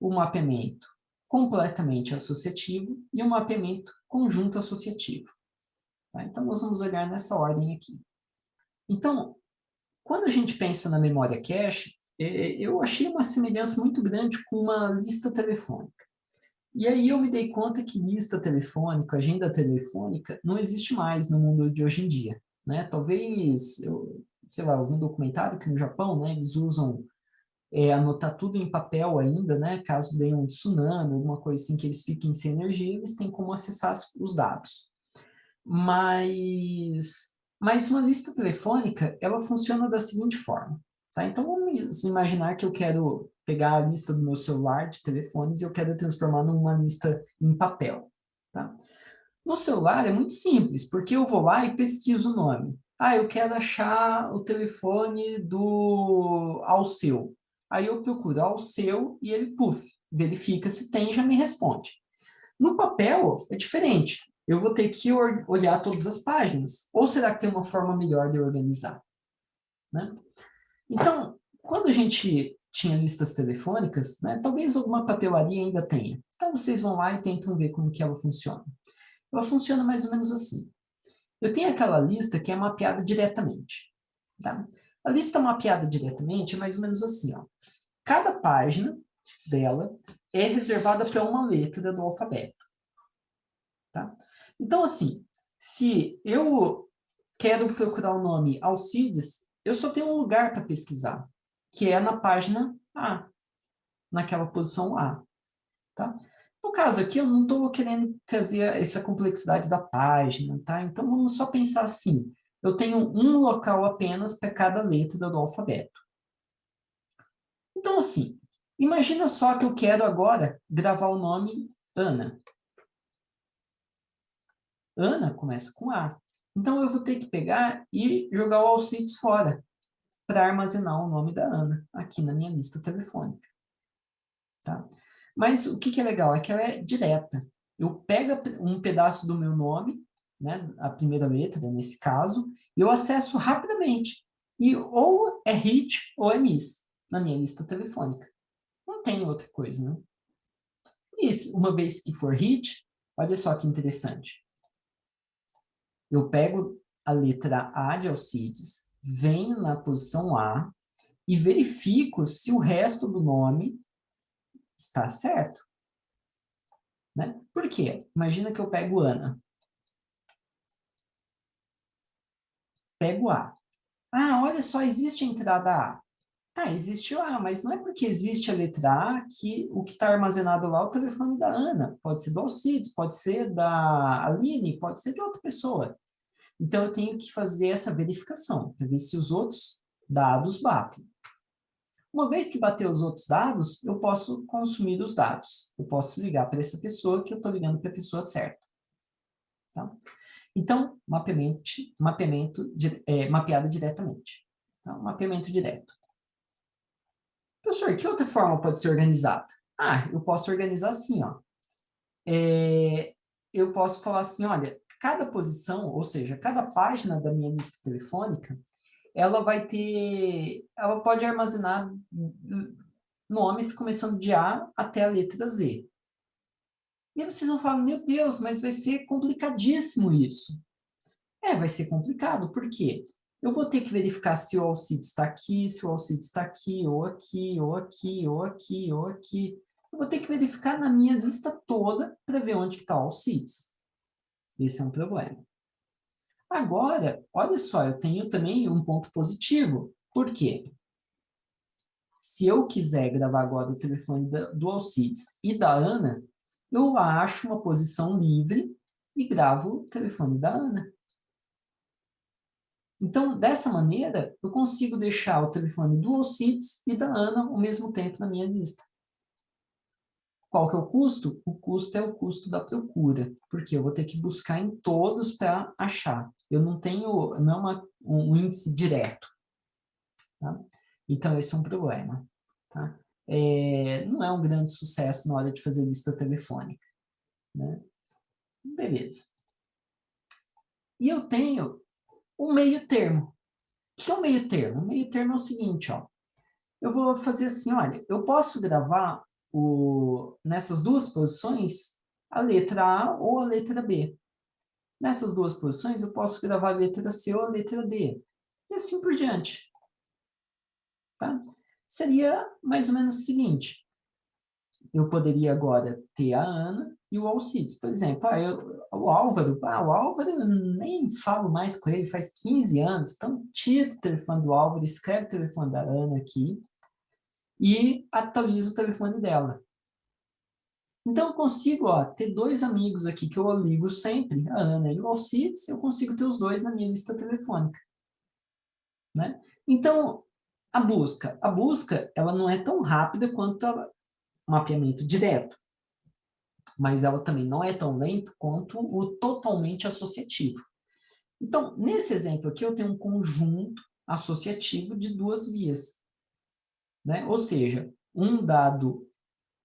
o mapeamento completamente associativo e o mapeamento conjunto associativo. Tá? Então, nós vamos olhar nessa ordem aqui. Então, quando a gente pensa na memória cache, eu achei uma semelhança muito grande com uma lista telefônica. E aí eu me dei conta que lista telefônica, agenda telefônica, não existe mais no mundo de hoje em dia. Né? Talvez, sei lá, eu vi um documentário que no Japão, né, eles usam anotar tudo em papel ainda, né, caso dê um tsunami, alguma coisa assim que eles fiquem sem energia, eles têm como acessar os dados. Mas uma lista telefônica, ela funciona da seguinte forma. Tá? Então, vamos imaginar que eu quero pegar a lista do meu celular de telefones e eu quero transformar numa lista em papel. Tá? No celular é muito simples, porque eu vou lá e pesquiso o nome. Eu quero achar o telefone do Alceu. Aí eu procuro Alceu e ele, verifica se tem e já me responde. No papel é diferente. Eu vou ter que olhar todas as páginas. Ou será que tem uma forma melhor de organizar? Né? Então, quando a gente tinha listas telefônicas, né, talvez alguma papelaria ainda tenha. Então, vocês vão lá e tentam ver como que ela funciona. Ela funciona mais ou menos assim. Eu tenho aquela lista que é mapeada diretamente. Tá? A lista mapeada diretamente é mais ou menos assim. Ó. Cada página dela é reservada para uma letra do alfabeto. Tá? Então, assim, se eu quero procurar o nome Alcides, eu só tenho um lugar para pesquisar, que é na página A, naquela posição A. Tá? No caso aqui, eu não estou querendo trazer essa complexidade da página, tá? Então, vamos só pensar assim, eu tenho um local apenas para cada letra do alfabeto. Então, assim, imagina só que eu quero agora gravar o nome Ana. Ana começa com A. Então, eu vou ter que pegar e jogar o Alcides fora para armazenar o nome da Ana aqui na minha lista telefônica. Tá? Mas o que é legal é que ela é direta. Eu pego um pedaço do meu nome, né, a primeira letra, nesse caso, e eu acesso rapidamente. E ou é hit ou é miss na minha lista telefônica. Não tem outra coisa, né? E uma vez que for hit, olha só que interessante. Eu pego a letra A de Alcides, venho na posição A e verifico se o resto do nome está certo. Né? Por quê? Imagina que eu pego Ana. Pego A. Ah, olha só, existe a entrada A. Tá, existe o A, mas não é porque existe a letra A que o que está armazenado lá é o telefone da Ana. Pode ser do Alcides, pode ser da Aline, pode ser de outra pessoa. Então, eu tenho que fazer essa verificação, para ver se os outros dados batem. Uma vez que bater os outros dados, eu posso consumir os dados. Eu posso ligar para essa pessoa que eu estou ligando para a pessoa certa. Tá? Então, mapeado diretamente. Tá? Mapeamento direto. Professor, que outra forma pode ser organizada? Ah, eu posso organizar assim, ó. Eu posso falar assim, olha, cada posição, ou seja, cada página da minha lista telefônica, ela pode armazenar nomes começando de A até a letra Z. E aí vocês vão falar, meu Deus, mas vai ser complicadíssimo isso. Vai ser complicado, por quê? Eu vou ter que verificar se o Alcides está aqui, se o Alcides está aqui, ou aqui, ou aqui, ou aqui, ou aqui. Eu vou ter que verificar na minha lista toda para ver onde está o Alcides. Esse é um problema. Agora, olha só, eu tenho também um ponto positivo. Por quê? Se eu quiser gravar agora o telefone do Alcides e da Ana, eu acho uma posição livre e gravo o telefone da Ana. Então, dessa maneira, eu consigo deixar o telefone do Alcides e da Ana ao mesmo tempo na minha lista. Qual que é o custo? O custo é o custo da procura, porque eu vou ter que buscar em todos para achar. Eu não tenho, não é um índice direto. Tá? Então, esse é um problema. Tá? Não é um grande sucesso na hora de fazer lista telefônica. Né? Beleza. E eu tenho um meio termo. O que é o meio termo? O meio termo é o seguinte, ó. Eu vou fazer assim, olha, eu posso gravar nessas duas posições a letra A ou a letra B. Nessas duas posições, eu posso gravar a letra C ou a letra D. E assim por diante. Tá? Seria mais ou menos o seguinte. Eu poderia agora ter a Ana e o Alcides. Por exemplo, o Álvaro eu nem falo mais com ele faz 15 anos, então tira o telefone do Álvaro, escreve o telefone da Ana aqui, e atualizo o telefone dela. Então, eu consigo ter dois amigos aqui que eu ligo sempre, a Ana e o Alcides, eu consigo ter os dois na minha lista telefônica. Né? Então, a busca, ela não é tão rápida quanto o mapeamento direto, mas ela também não é tão lenta quanto o totalmente associativo. Então, nesse exemplo aqui, eu tenho um conjunto associativo de duas vias. Né? Ou seja, um dado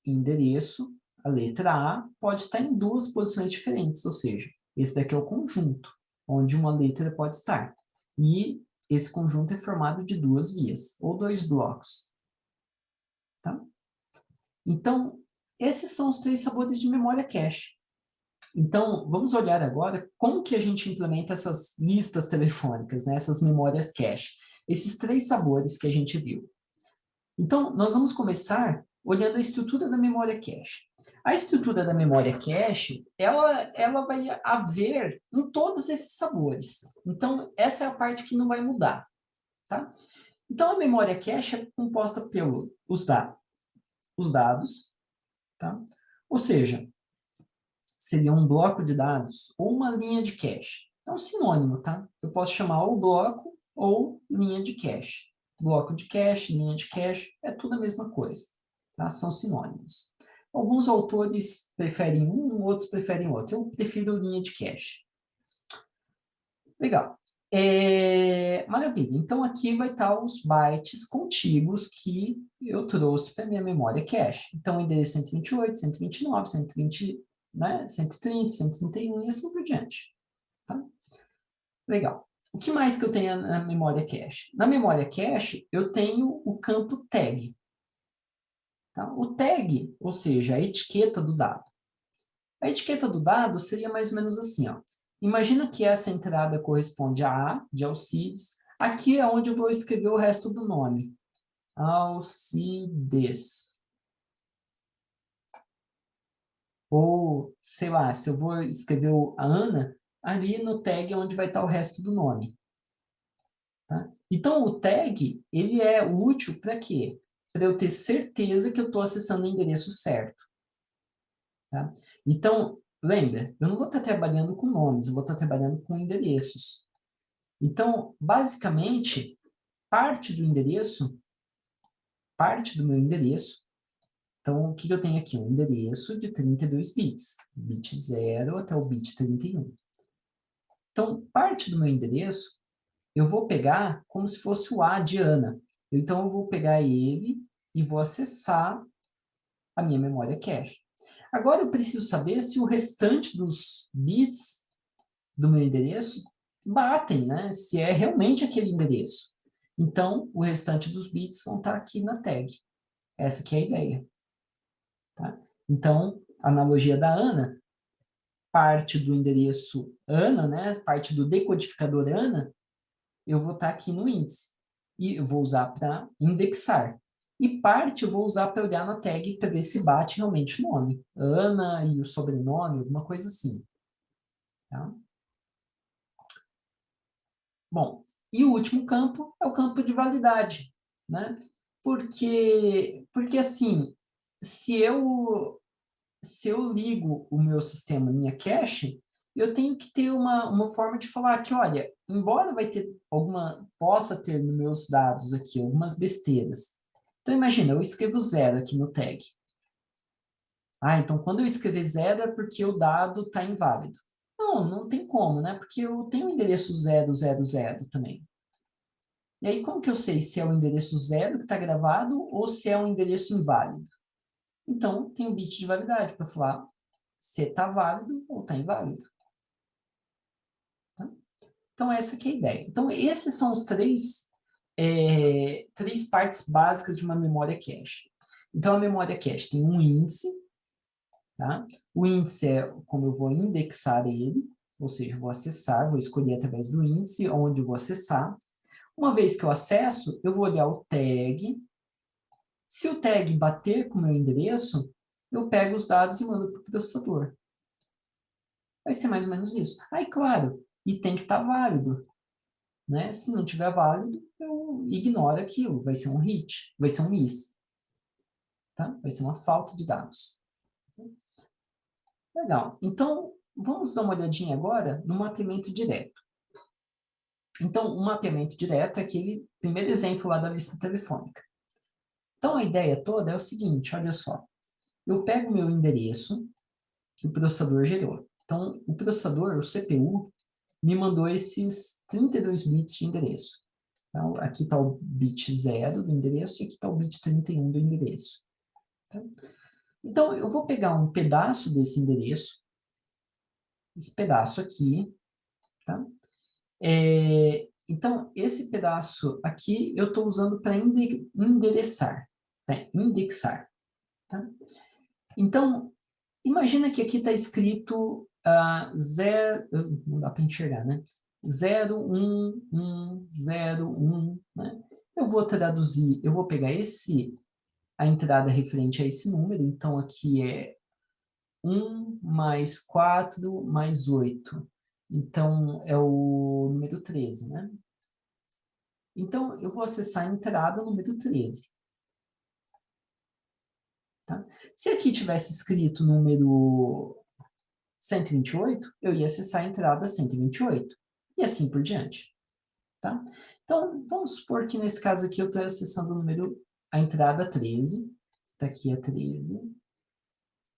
endereço, a letra A, pode estar em duas posições diferentes, ou seja, esse daqui é o conjunto, onde uma letra pode estar. E esse conjunto é formado de duas vias, ou dois blocos. Tá? Então, esses são os três sabores de memória cache. Então, vamos olhar agora como que a gente implementa essas listas telefônicas, né? Essas memórias cache. Esses três sabores que a gente viu. Então, nós vamos começar olhando a estrutura da memória cache. A estrutura da memória cache, ela vai haver em todos esses sabores. Então, essa é a parte que não vai mudar. Tá? Então, a memória cache é composta pelos os dados, tá? Ou seja, seria um bloco de dados ou uma linha de cache. É um sinônimo, tá? Eu posso chamar ou bloco ou linha de cache. Bloco de cache, linha de cache, é tudo a mesma coisa, tá? São sinônimos. Alguns autores preferem um, outros preferem outro. Eu prefiro linha de cache. Legal. Maravilha. Então, aqui vai estar os bytes contíguos que eu trouxe para a minha memória cache. Então, o endereço 128, 129, 120, né? 130, 131 e assim por diante. Tá? Legal. O que mais que eu tenho na memória cache? Na memória cache, eu tenho o campo tag. Tá? O tag, ou seja, a etiqueta do dado. A etiqueta do dado seria mais ou menos assim, ó. Imagina que essa entrada corresponde a A, de Alcides. Aqui é onde eu vou escrever o resto do nome. Alcides. Ou, sei lá, se eu vou escrever a Ana, ali no tag é onde vai estar o resto do nome. Tá? Então, o tag, ele é útil para quê? Para eu ter certeza que eu estou acessando o endereço certo. Tá? Então, lembra, eu não vou estar trabalhando com nomes, eu vou estar trabalhando com endereços. Então, basicamente, parte do meu endereço, então, o que eu tenho aqui? Um endereço de 32 bits, bit 0 até o bit 31. Então, parte do meu endereço, eu vou pegar como se fosse o A de Ana. Então, eu vou pegar ele e vou acessar a minha memória cache. Agora, eu preciso saber se o restante dos bits do meu endereço batem, né? Se é realmente aquele endereço. Então, o restante dos bits vão estar aqui na tag. Essa que é a ideia. Tá? Então, a analogia da Ana, parte do endereço Ana, né? Parte do decodificador Ana, eu vou estar aqui no índice. E eu vou usar para indexar. E parte eu vou usar para olhar na tag para ver se bate realmente o nome. Ana e o sobrenome, alguma coisa assim. Tá? Bom, e o último campo é o campo de validade, né? Porque assim, se eu ligo o meu sistema, minha cache, eu tenho que ter uma forma de falar que, olha, embora possa ter nos meus dados aqui algumas besteiras. Então, imagina, eu escrevo zero aqui no tag. Ah, então quando eu escrever zero é porque o dado está inválido. Não, não tem como, né? Porque eu tenho o endereço 000 também. E aí, como que eu sei se é o endereço zero que está gravado ou se é um endereço inválido? Então, tem o bit de validade para falar se está válido ou está inválido. Tá? Então, essa que é a ideia. Então, esses são os três partes básicas de uma memória cache. Então, a memória cache tem um índice, tá? O índice é como eu vou indexar ele, ou seja, vou acessar, vou escolher através do índice onde eu vou acessar. Uma vez que eu acesso, eu vou olhar o tag. Se o tag bater com o meu endereço, eu pego os dados e mando para o processador. Vai ser mais ou menos isso. Aí, claro, e tem que estar válido. Né? Se não tiver válido, eu ignoro aquilo. Vai ser um hit, vai ser um miss. Tá? Vai ser uma falta de dados. Legal. Então, vamos dar uma olhadinha agora no mapeamento direto. Então, o mapeamento direto é aquele primeiro exemplo lá da lista telefônica. Então, a ideia toda é o seguinte, olha só. Eu pego o meu endereço que o processador gerou. Então, o processador, o CPU, me mandou esses 32 bits de endereço. Então, aqui está o bit 0 do endereço e aqui está o bit 31 do endereço. Tá? Então, eu vou pegar um pedaço desse endereço, esse pedaço aqui, tá? Então, esse pedaço aqui eu estou usando para endereçar, tá? Indexar. Tá? Então, imagina que aqui está escrito 0, não dá para enxergar, né? 0, 1, 1, 0, 1, né? Eu vou traduzir, eu vou pegar a entrada referente a esse número, então aqui é 1 mais 4 mais 8. Então, é o número 13, né? Então, eu vou acessar a entrada número 13. Tá? Se aqui tivesse escrito número 128, eu ia acessar a entrada 128. E assim por diante. Tá? Então, vamos supor que nesse caso aqui eu estou acessando a entrada 13. Está aqui a 13.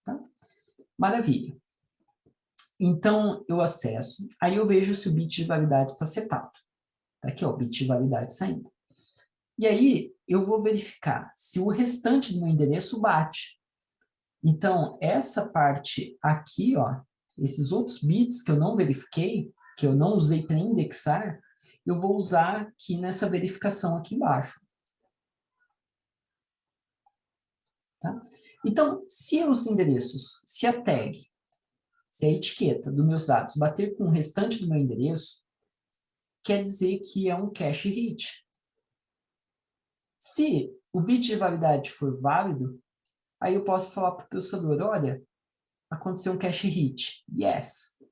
Tá? Maravilha. Então, eu acesso, aí eu vejo se o bit de validade está setado. Está aqui, ó, o bit de validade saindo. E aí, eu vou verificar se o restante do meu endereço bate. Então, essa parte aqui, ó, esses outros bits que eu não verifiquei, que eu não usei para indexar, eu vou usar aqui nessa verificação aqui embaixo. Tá? Então, se os endereços, se a tag, se a etiqueta dos meus dados bater com o restante do meu endereço, quer dizer que é um cache hit. Se o bit de validade for válido, aí eu posso falar para o processador, olha, aconteceu um cache hit. Yes.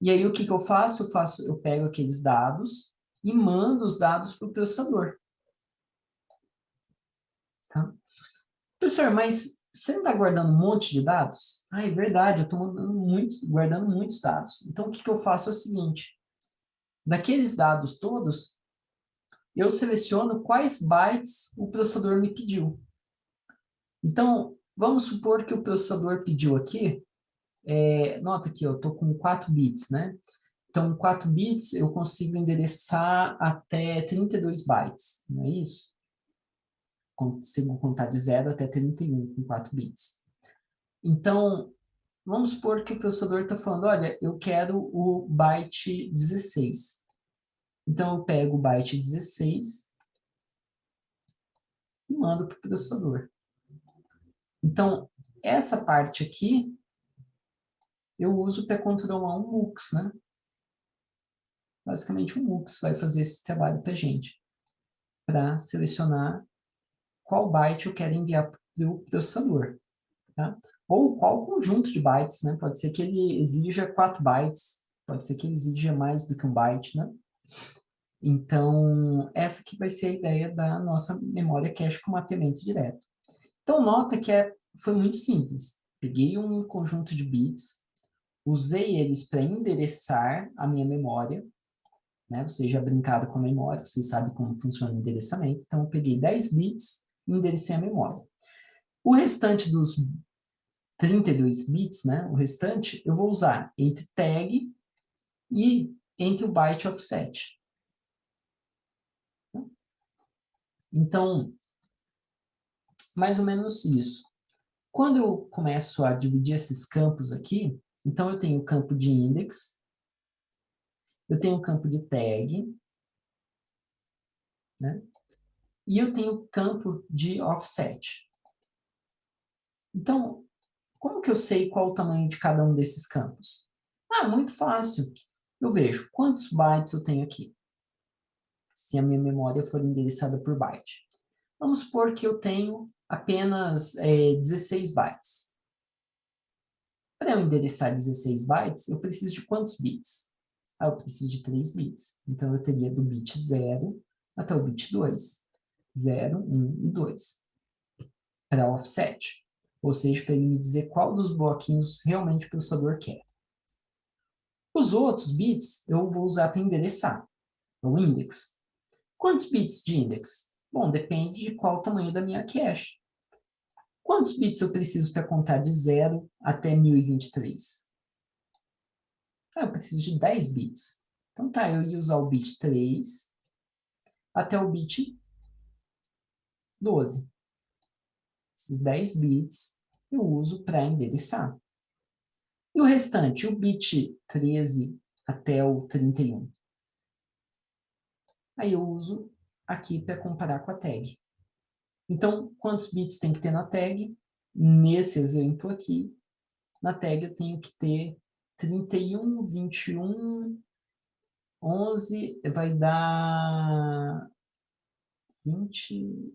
E aí o que eu faço? Eu pego aqueles dados e mando os dados para o processador. Tá? Professor, mas você não está guardando um monte de dados? Ah, é verdade, eu estou guardando muitos dados. Então o que eu faço é o seguinte, daqueles dados todos, eu seleciono quais bytes o processador me pediu. Então, vamos supor que o processador pediu aqui, nota aqui, eu estou com 4 bits, né? Então, 4 bits eu consigo endereçar até 32 bytes, não é isso? Consigo contar de 0 até 31 com 4 bits. Então, vamos supor que o processador está falando, olha, eu quero o byte 16. Então, eu pego o byte 16 e mando para o processador. Então, essa parte aqui, eu uso para controlar um MUX, né? Basicamente, o MUX vai fazer esse trabalho para a gente, para selecionar qual byte eu quero enviar para o processador. Tá? Ou qual conjunto de bytes, né? Pode ser que ele exija 4 bytes, pode ser que ele exija mais do que um byte, né? Então, essa que vai ser a ideia da nossa memória cache com mapeamento direto. Então, nota que foi muito simples. Peguei um conjunto de bits, usei eles para endereçar a minha memória, né? Vocês já brincaram com a memória, vocês sabem como funciona o endereçamento. Então, eu peguei 10 bits e enderecei a memória. O restante dos 32 bits, né? O restante, eu vou usar entre tag e entre o byte offset. Então, mais ou menos isso. Quando eu começo a dividir esses campos aqui, então eu tenho o campo de index, eu tenho o campo de tag, né? E eu tenho o campo de offset. Então, como que eu sei qual o tamanho de cada um desses campos? Ah, muito fácil. Eu vejo quantos bytes eu tenho aqui, se a minha memória for endereçada por byte. Vamos supor que eu tenho apenas 16 bytes. Para eu endereçar 16 bytes, eu preciso de quantos bits? Ah, eu preciso de 3 bits. Então, eu teria do bit 0 até o bit 2. 0, 1 e 2. Para offset. Ou seja, para ele me dizer qual dos bloquinhos realmente o processador quer. Os outros bits eu vou usar para endereçar. O index. Quantos bits de index? Bom, depende de qual o tamanho da minha cache. Quantos bits eu preciso para contar de 0 até 1023? Ah, eu preciso de 10 bits. Então tá, eu ia usar o bit 3 até o bit 12. Esses 10 bits eu uso para endereçar. E o restante, o bit 13 até o 31. Aí eu uso aqui para comparar com a tag. Então, quantos bits tem que ter na tag? Nesse exemplo aqui, na tag eu tenho que ter 31, 21, 11, vai dar 20,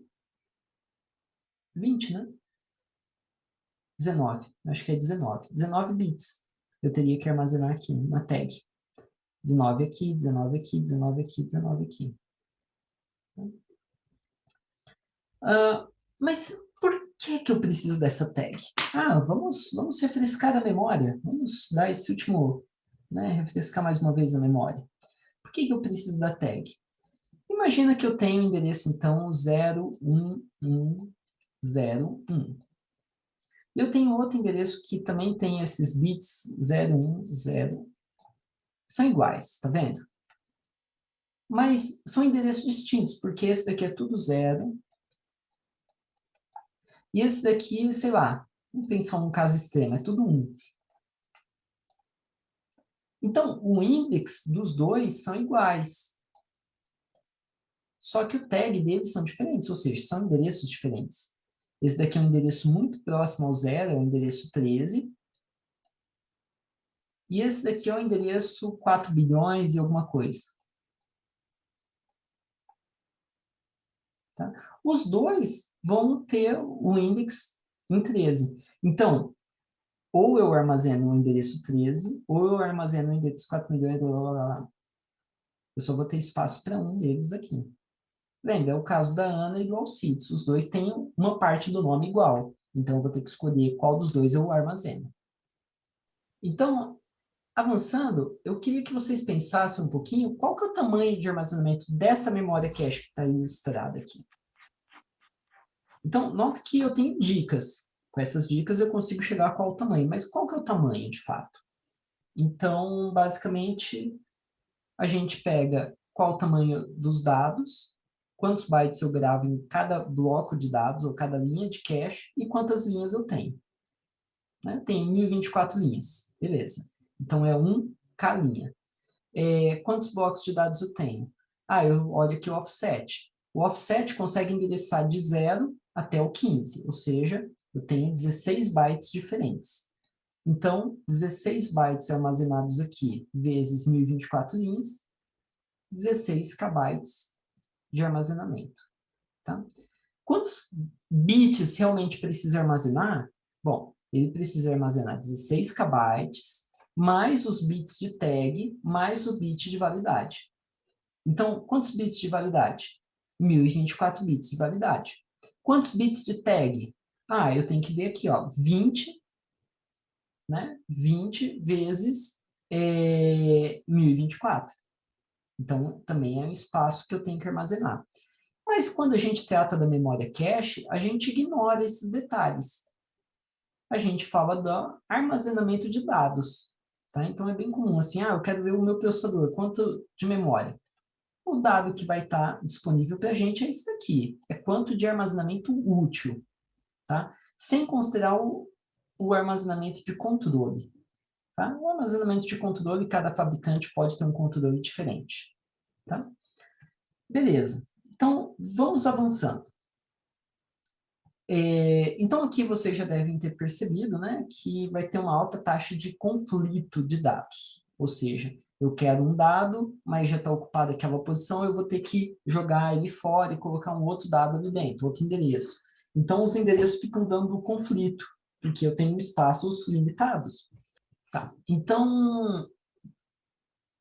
20, né? 19, acho que é 19. 19 bits eu teria que armazenar aqui na tag. 19 aqui, 19 aqui, 19 aqui, 19 aqui. Mas por que eu preciso dessa tag? Vamos refrescar a memória. Vamos dar esse último, né, refrescar mais uma vez a memória. Por que eu preciso da tag? Imagina que eu tenho o endereço, então, 01101. Eu tenho outro endereço que também tem esses bits 010. São iguais, tá vendo? Mas são endereços distintos, porque esse daqui é tudo 0. E esse daqui, sei lá, vamos pensar um caso extremo, é tudo 1. Então, o index dos dois são iguais. Só que o tag deles são diferentes, ou seja, são endereços diferentes. Esse daqui é um endereço muito próximo ao 0, é o endereço 13. E esse daqui é o endereço 4 bilhões e alguma coisa. Tá? Os dois vão ter o index em 13. Então, ou eu armazeno o endereço 13, ou eu armazeno o endereço 4 milhões, blá, blá, blá. Eu só vou ter espaço para um deles aqui. Lembra, é o caso da Ana e do Alcides. Os dois têm uma parte do nome igual. Então, eu vou ter que escolher qual dos dois eu armazeno. Então, avançando, eu queria que vocês pensassem um pouquinho qual que é o tamanho de armazenamento dessa memória cache que está ilustrada aqui. Então, nota que eu tenho dicas. Com essas dicas eu consigo chegar a qual tamanho. Mas qual que é o tamanho, de fato? Então, basicamente, a gente pega qual o tamanho dos dados, quantos bytes eu gravo em cada bloco de dados, ou cada linha de cache, e quantas linhas eu tenho. Né? Tenho 1024 linhas, beleza. Então, é 1K linha. Quantos blocos de dados eu tenho? Eu olho aqui o offset. O offset consegue endereçar de 0 até o 15, ou seja, eu tenho 16 bytes diferentes. Então, 16 bytes armazenados aqui, vezes 1024 linhas, 16 KB de armazenamento. Tá? Quantos bits realmente precisa armazenar? Bom, ele precisa armazenar 16 KB, mais os bits de tag, mais o bit de validade. Então, quantos bits de validade? 1024 bits de validade. Quantos bits de tag? Eu tenho que ver aqui, ó, 20, né? 20 vezes 1024. Então, também é um espaço que eu tenho que armazenar. Mas quando a gente trata da memória cache, a gente ignora esses detalhes. A gente fala do armazenamento de dados. Tá? Então, é bem comum, assim, eu quero ver o meu processador, quanto de memória. O dado que vai estar disponível para a gente é esse daqui, é quanto de armazenamento útil, tá? Sem considerar o armazenamento de controle. Tá? O armazenamento de controle, cada fabricante pode ter um controle diferente. Tá? Beleza. Então, vamos avançando. Então, aqui vocês já devem ter percebido, né, que vai ter uma alta taxa de conflito de dados. Ou seja, eu quero um dado, mas já está ocupada aquela posição, eu vou ter que jogar ele fora e colocar um outro dado ali dentro, outro endereço. Então, os endereços ficam dando conflito, porque eu tenho espaços limitados. Tá. Então,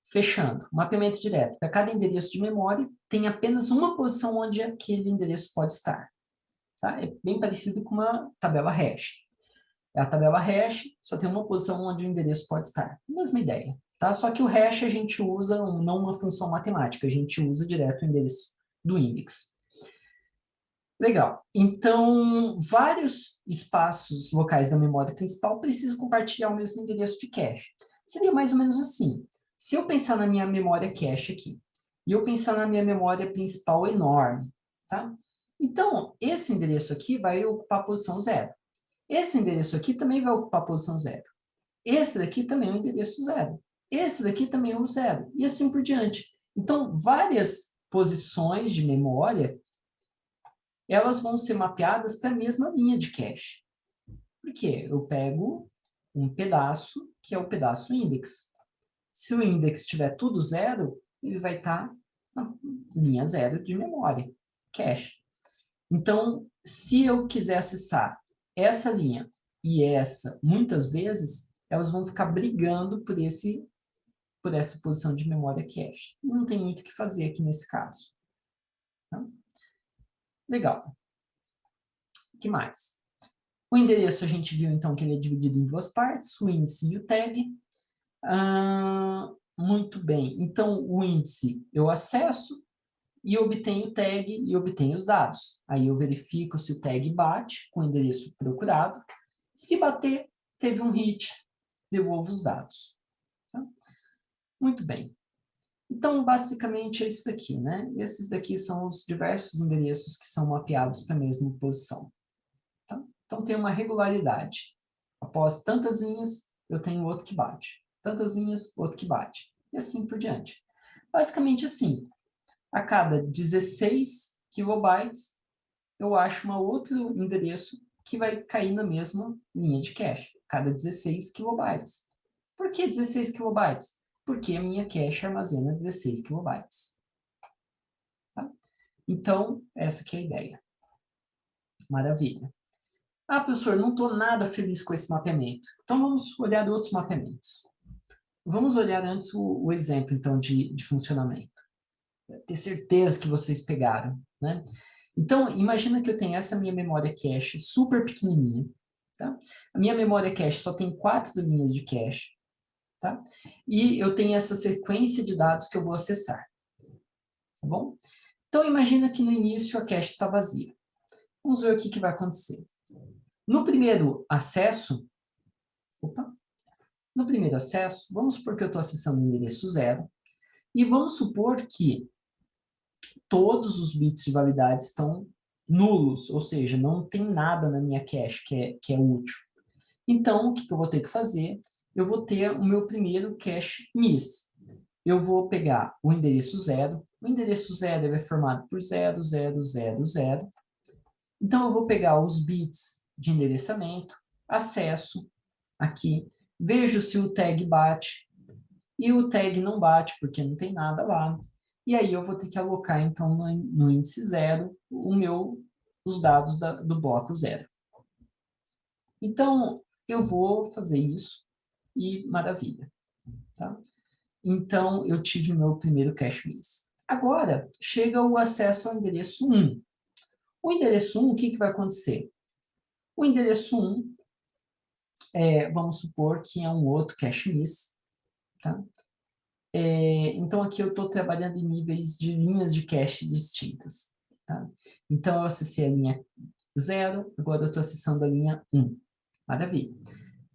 fechando, mapeamento direto. Para cada endereço de memória, tem apenas uma posição onde aquele endereço pode estar. Tá? É bem parecido com uma tabela hash. A tabela hash só tem uma posição onde o endereço pode estar. Mesma ideia. Tá? Só que o hash a gente usa não uma função matemática, a gente usa direto o endereço do index. Legal. Então, vários espaços locais da memória principal precisam compartilhar o mesmo endereço de cache. Seria mais ou menos assim. Se eu pensar na minha memória cache aqui, e eu pensar na minha memória principal enorme, tá? Então, esse endereço aqui vai ocupar a posição 0. Esse endereço aqui também vai ocupar a posição 0. Esse daqui também é o endereço 0. Esse daqui também é o 0. E assim por diante. Então, várias posições de memória, elas vão ser mapeadas para a mesma linha de cache. Por quê? Eu pego um pedaço, que é o pedaço index. Se o index tiver tudo zero, ele vai estar na linha zero de memória, cache. Então, se eu quiser acessar essa linha e essa, muitas vezes, elas vão ficar brigando por essa posição de memória cache. E não tem muito o que fazer aqui nesse caso. Tá? Legal. O que mais? O endereço a gente viu, então, que ele é dividido em duas partes, o índice e o tag. Muito bem. Então, o índice eu acesso e obtenho o tag e obtenho os dados. Aí eu verifico se o tag bate com o endereço procurado. Se bater, teve um hit, devolvo os dados. Tá? Muito bem. Então, basicamente, é isso daqui, né? Esses daqui são os diversos endereços que são mapeados para a mesma posição. Tá? Então, tem uma regularidade. Após tantas linhas, eu tenho outro que bate. Tantas linhas, outro que bate. E assim por diante. Basicamente assim, a cada 16 kilobytes, eu acho um outro endereço que vai cair na mesma linha de cache. Cada 16 kilobytes. Por que 16 kilobytes? Porque a minha cache armazena 16 kilobytes. Tá? Então, essa aqui é a ideia. Maravilha. Ah, professor, não estou nada feliz com esse mapeamento. Então, vamos olhar outros mapeamentos. Vamos olhar antes o exemplo, então, de funcionamento. Ter certeza que vocês pegaram, né? Então, imagina que eu tenho essa minha memória cache super pequenininha, tá? A minha memória cache só tem 4 linhas de cache, tá? E eu tenho essa sequência de dados que eu vou acessar, tá bom? Então, imagina que no início a cache está vazia. Vamos ver o que vai acontecer. No primeiro acesso, vamos supor que eu estou acessando o endereço 0, e vamos supor que todos os bits de validade estão nulos, ou seja, não tem nada na minha cache que é útil. Então, o que eu vou ter que fazer? Eu vou ter o meu primeiro cache miss. Eu vou pegar o endereço 0. O endereço 0 é formado por 0, 0, 0, 0. Então, eu vou pegar os bits de endereçamento, acesso aqui, vejo se o tag bate, e o tag não bate, porque não tem nada lá. E aí eu vou ter que alocar, então, no índice 0, os dados do bloco 0. Então, eu vou fazer isso e maravilha. Tá? Então, eu tive meu primeiro cache miss. Agora, chega o acesso ao endereço 1. O endereço 1, o que vai acontecer? O endereço 1, vamos supor que é um outro cache miss. Tá? Então, aqui eu estou trabalhando em níveis de linhas de cache distintas. Tá? Então, eu acessei a linha 0, agora eu estou acessando a linha 1. Maravilha.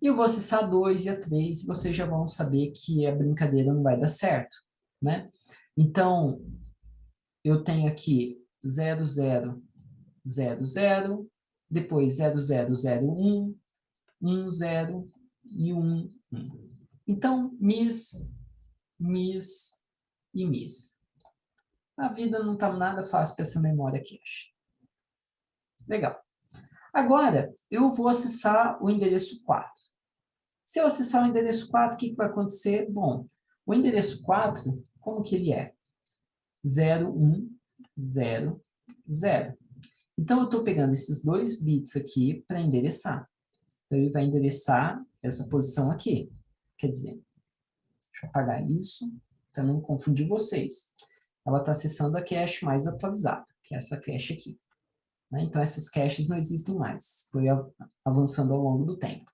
E eu vou acessar a 2 e a 3, e vocês já vão saber que a brincadeira não vai dar certo. Né? Então, eu tenho aqui 0, 0, 0, 0, depois 0, 0, 0, 1, 1, 0 e 1, 1. Então, miss e miss. A vida não está nada fácil para essa memória cache. Legal. Agora, eu vou acessar o endereço 4. Se eu acessar o endereço 4, o que vai acontecer? Bom, o endereço 4, como que ele é? 0, 1, 0, 0. Então, eu estou pegando esses 2 bits aqui para endereçar. Então, ele vai endereçar essa posição aqui. Quer dizer, deixa eu apagar isso, para não confundir vocês. Ela está acessando a cache mais atualizada, que é essa cache aqui. Né? Então, essas caches não existem mais. Foi avançando ao longo do tempo.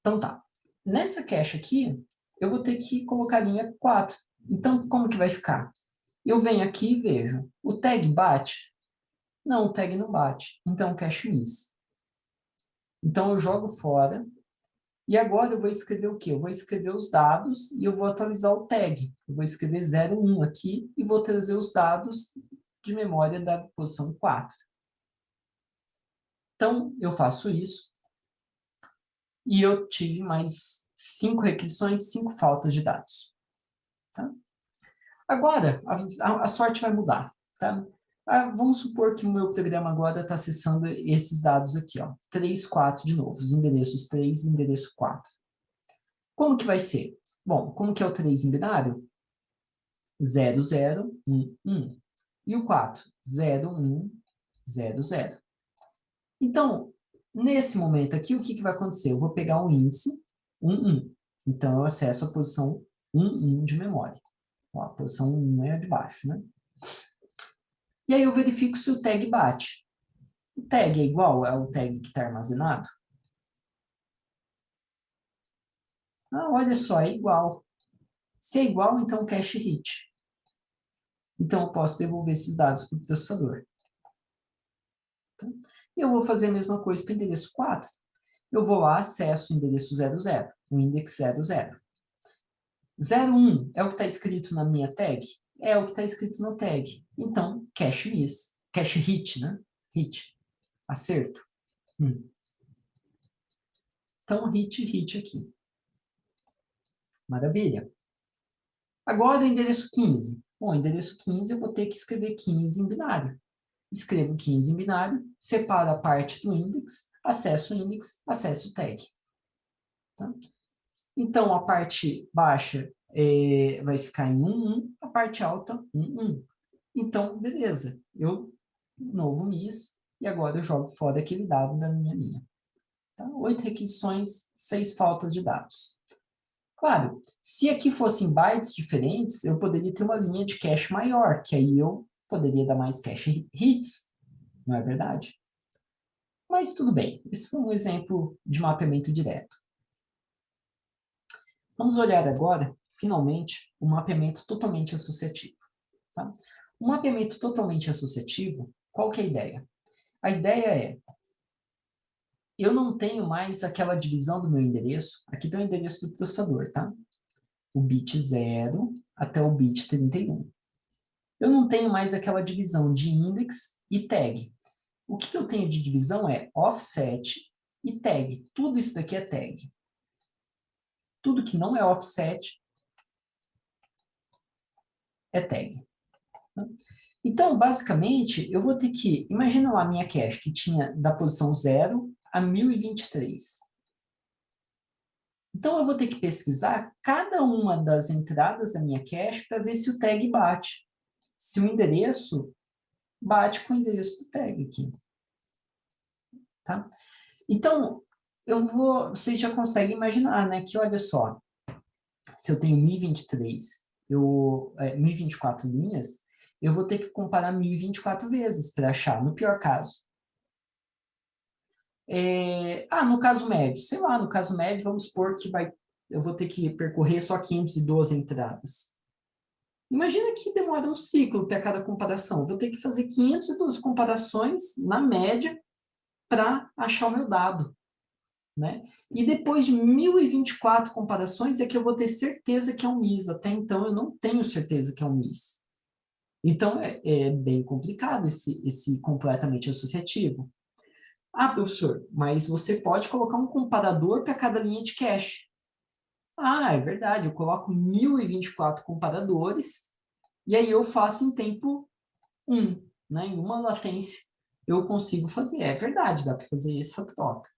Então, tá. Nessa cache aqui, eu vou ter que colocar a linha 4. Então, como que vai ficar? Eu venho aqui e vejo. O tag bate? Não, o tag não bate. Então, cache miss. Então, eu jogo fora. E agora eu vou escrever o quê? Eu vou escrever os dados e eu vou atualizar o tag. Eu vou escrever 01 aqui e vou trazer os dados de memória da posição 4. Então, eu faço isso. E eu tive mais 5 requisições, 5 faltas de dados. Tá? Agora, a sorte vai mudar, tá? Vamos supor que o meu programa agora está acessando esses dados aqui, ó, 3, 4 de novo, os endereços 3 e endereço 4. Como que vai ser? Bom, como que é o 3 em binário? 0, 0, 1, 1. E o 4? 0, 1, 0, 0. Então, nesse momento aqui, o que que vai acontecer? Eu vou pegar um índice 1, 1. Então, eu acesso a posição 1, 1 de memória. Ó, a posição 1 é a de baixo, né? E aí eu verifico se o tag bate. O tag é igual ao tag que está armazenado? Ah, olha só, é igual. Se é igual, então cache hit. Então eu posso devolver esses dados para o processador. Tá? E eu vou fazer a mesma coisa para o endereço 4. Eu vou lá, acesso o endereço 00, o index 00. 01 é o que está escrito na minha tag? É o que está escrito na tag. Então, cache miss. Cache hit, né? Hit. Acerto. Então, hit aqui. Maravilha. Agora o endereço 15. Bom, o endereço 15 eu vou ter que escrever 15 em binário. Escrevo 15 em binário, separo a parte do index, acesso o index, acesso o tag. Tá? Então, a parte baixa vai ficar em 1, 1, a parte alta 1, 1. Então, beleza. Eu, novo miss, e agora eu jogo fora aquele dado da minha linha. Tá? 8 requisições, 6 faltas de dados. Claro, se aqui fossem bytes diferentes, eu poderia ter uma linha de cache maior, que aí eu poderia dar mais cache hits, não é verdade? Mas tudo bem, esse foi um exemplo de mapeamento direto. Vamos olhar agora, finalmente, o mapeamento totalmente associativo. Tá? O mapeamento totalmente associativo, qual que é a ideia? A ideia é, eu não tenho mais aquela divisão do meu endereço, aqui tem o endereço do processador, tá? O bit 0 até o bit 31. Eu não tenho mais aquela divisão de index e tag. O que eu tenho de divisão é offset e tag. Tudo isso daqui é tag. Tudo que não é offset é tag. Então, basicamente, eu vou ter que... Imagina lá a minha cache, que tinha da posição 0 a 1023. Então, eu vou ter que pesquisar cada uma das entradas da minha cache para ver se o tag bate. Se o endereço bate com o endereço do tag aqui. Tá? Então, vocês já conseguem imaginar, né, que olha só, se eu tenho 1023, 1024 linhas, eu vou ter que comparar 1024 vezes para achar, no pior caso. No caso médio, sei lá, no caso médio, vamos supor que eu vou ter que percorrer só 512 entradas. Imagina que demora um ciclo para cada comparação. Eu vou ter que fazer 512 comparações, na média, para achar o meu dado. Né? E depois de 1024 comparações é que eu vou ter certeza que é um MIS. Até então eu não tenho certeza que é um MIS. Então é bem complicado esse completamente associativo. Ah, professor, mas você pode colocar um comparador para cada linha de cache. Ah, é verdade, eu coloco 1024 comparadores e aí eu faço em tempo 1, né? Em uma latência eu consigo fazer. É verdade, dá para fazer essa troca.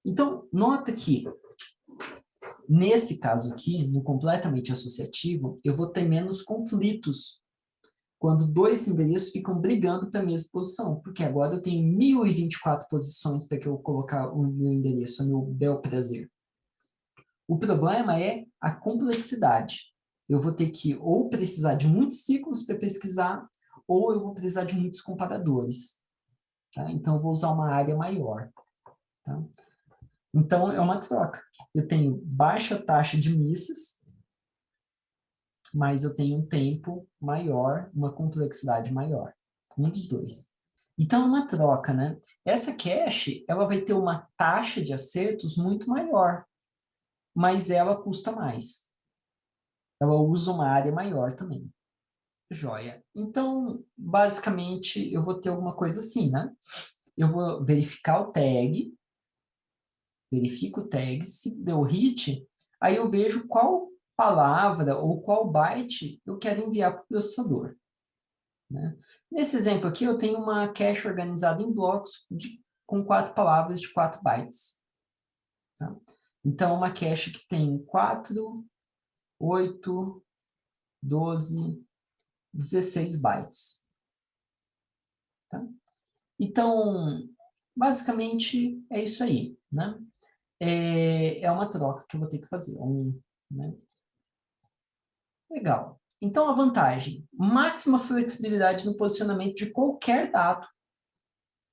Então, nota que nesse caso aqui, no completamente associativo, eu vou ter menos conflitos quando dois endereços ficam brigando para a mesma posição, porque agora eu tenho 1024 posições para que eu colocar o meu endereço, a meu bel prazer. O problema é a complexidade. Eu vou ter que ou precisar de muitos ciclos para pesquisar, ou eu vou precisar de muitos comparadores. Tá? Então, eu vou usar uma área maior. Tá? Então, é uma troca. Eu tenho baixa taxa de misses, mas eu tenho um tempo maior, uma complexidade maior. Um dos dois. Então, é uma troca, né? Essa cache, ela vai ter uma taxa de acertos muito maior, mas ela custa mais. Ela usa uma área maior também. Joia. Então, basicamente, eu vou ter alguma coisa assim, né? Eu vou verificar o tag, verifico o tag, se deu hit, aí eu vejo qual palavra ou qual byte eu quero enviar para o processador, né? Nesse exemplo aqui, eu tenho uma cache organizada em blocos com 4 palavras de 4 bytes. Tá? Então, uma cache que tem 4, 8, 12, 16 bytes. Tá? Então, basicamente, é isso aí, né? É uma troca que eu vou ter que fazer. Né? Legal. Então, a vantagem, máxima flexibilidade no posicionamento de qualquer dado.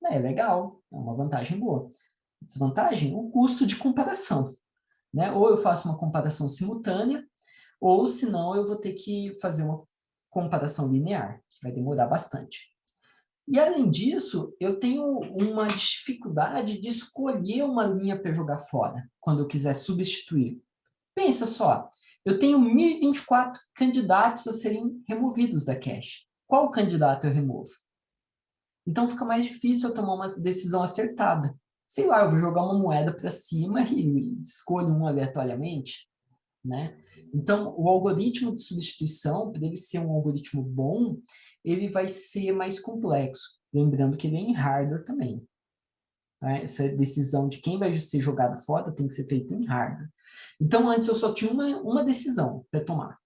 É legal, é uma vantagem boa. Desvantagem, o custo de comparação. Né? Ou eu faço uma comparação simultânea, ou senão eu vou ter que fazer uma comparação linear, que vai demorar bastante. E além disso, eu tenho uma dificuldade de escolher uma linha para jogar fora, quando eu quiser substituir. Pensa só, eu tenho 1024 candidatos a serem removidos da cache. Qual candidato eu removo? Então fica mais difícil eu tomar uma decisão acertada. Sei lá, eu vou jogar uma moeda para cima e escolho um aleatoriamente, né? Então, o algoritmo de substituição, para ele ser um algoritmo bom, ele vai ser mais complexo. Lembrando que ele é em hardware também. Tá? Essa decisão de quem vai ser jogado fora tem que ser feita em hardware. Então, antes eu só tinha uma decisão para tomar.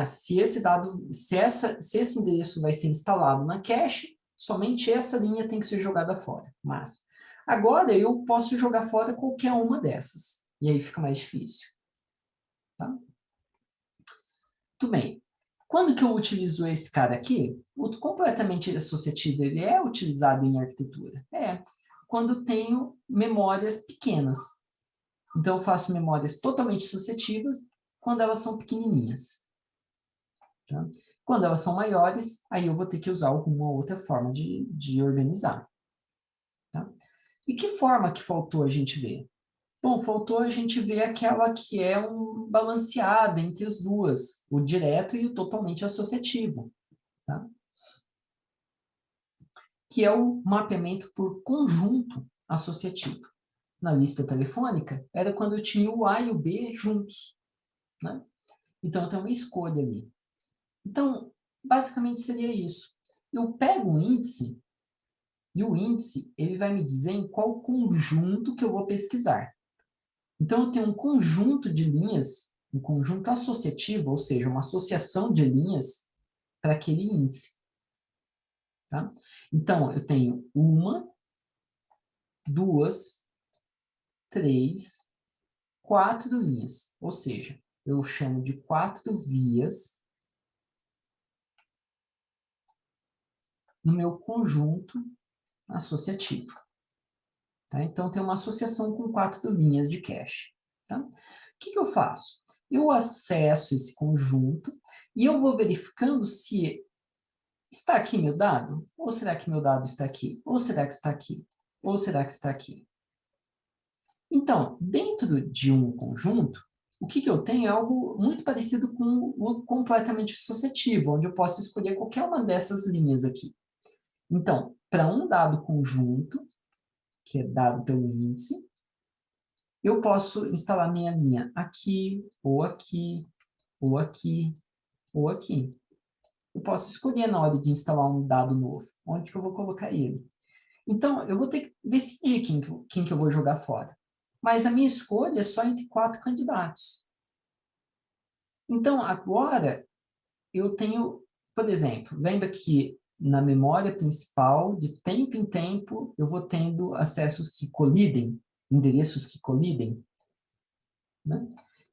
Se esse dado, se esse endereço vai ser instalado na cache, somente essa linha tem que ser jogada fora. Mas agora eu posso jogar fora qualquer uma dessas. E aí fica mais difícil. Tá? Tudo bem. Quando que eu utilizo esse cara aqui? O completamente associativo, ele é utilizado em arquitetura? Quando tenho memórias pequenas. Então, eu faço memórias totalmente associativas quando elas são pequenininhas. Tá? Quando elas são maiores, aí eu vou ter que usar alguma outra forma de organizar. Tá? E que forma que faltou a gente ver? Bom, faltou a gente ver aquela que é balanceada entre as duas, o direto e o totalmente associativo, tá? Que é o mapeamento por conjunto associativo. Na lista telefônica, era quando eu tinha o A e o B juntos, né? Então, eu tenho uma escolha ali. Então, basicamente seria isso. Eu pego um índice, e o índice ele vai me dizer em qual conjunto que eu vou pesquisar. Então, eu tenho um conjunto de linhas, um conjunto associativo, ou seja, uma associação de linhas para aquele índice. Tá? Então, eu tenho 1, 2, 3, 4 linhas. Ou seja, eu chamo de 4 vias no meu conjunto associativo. Tá? Então, tem uma associação com 4 linhas de cache. Tá? O que eu faço? Eu acesso esse conjunto e eu vou verificando se está aqui meu dado? Ou será que meu dado está aqui? Ou será que está aqui? Ou será que está aqui? Então, dentro de um conjunto, o que eu tenho é algo muito parecido com o completamente associativo, onde eu posso escolher qualquer uma dessas linhas aqui. Então, para um dado conjunto, que é dado pelo índice, eu posso instalar minha linha aqui, ou aqui, ou aqui, ou aqui. Eu posso escolher na hora de instalar um dado novo, onde que eu vou colocar ele. Então, eu vou ter que decidir quem que eu vou jogar fora. Mas a minha escolha é só entre 4 candidatos. Então, agora, eu tenho, por exemplo, lembra que na memória principal, de tempo em tempo, eu vou tendo acessos que colidem, endereços que colidem, né?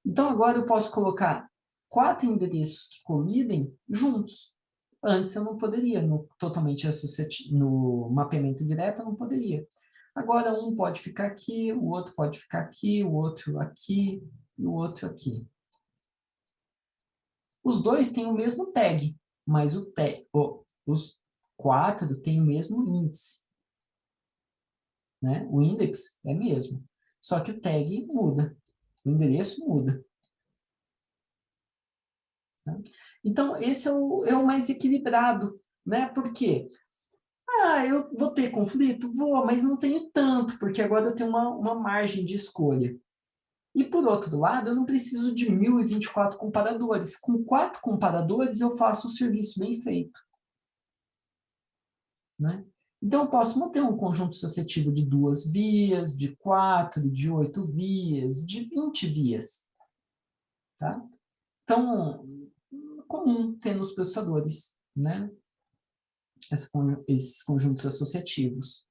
Então, agora eu posso colocar 4 endereços que colidem juntos. Antes eu não poderia, no totalmente associativo, no mapeamento direto eu não poderia. Agora um pode ficar aqui, o outro pode ficar aqui, o outro aqui e o outro aqui. Os dois têm o mesmo tag, mas os 4 têm o mesmo índice, né? O index é mesmo, só que o tag muda, o endereço muda. Tá? Então, esse é o mais equilibrado, né? Por quê? Eu vou ter conflito? Vou, mas não tenho tanto, porque agora eu tenho uma margem de escolha. E, por outro lado, eu não preciso de 1024 comparadores. Com 4 comparadores, eu faço o serviço bem feito. Né? Então, eu posso manter um conjunto associativo de 2 vias, de 4, de 8 vias, de 20 vias. Tá? Então, comum ter nos processadores, né? Esses conjuntos associativos.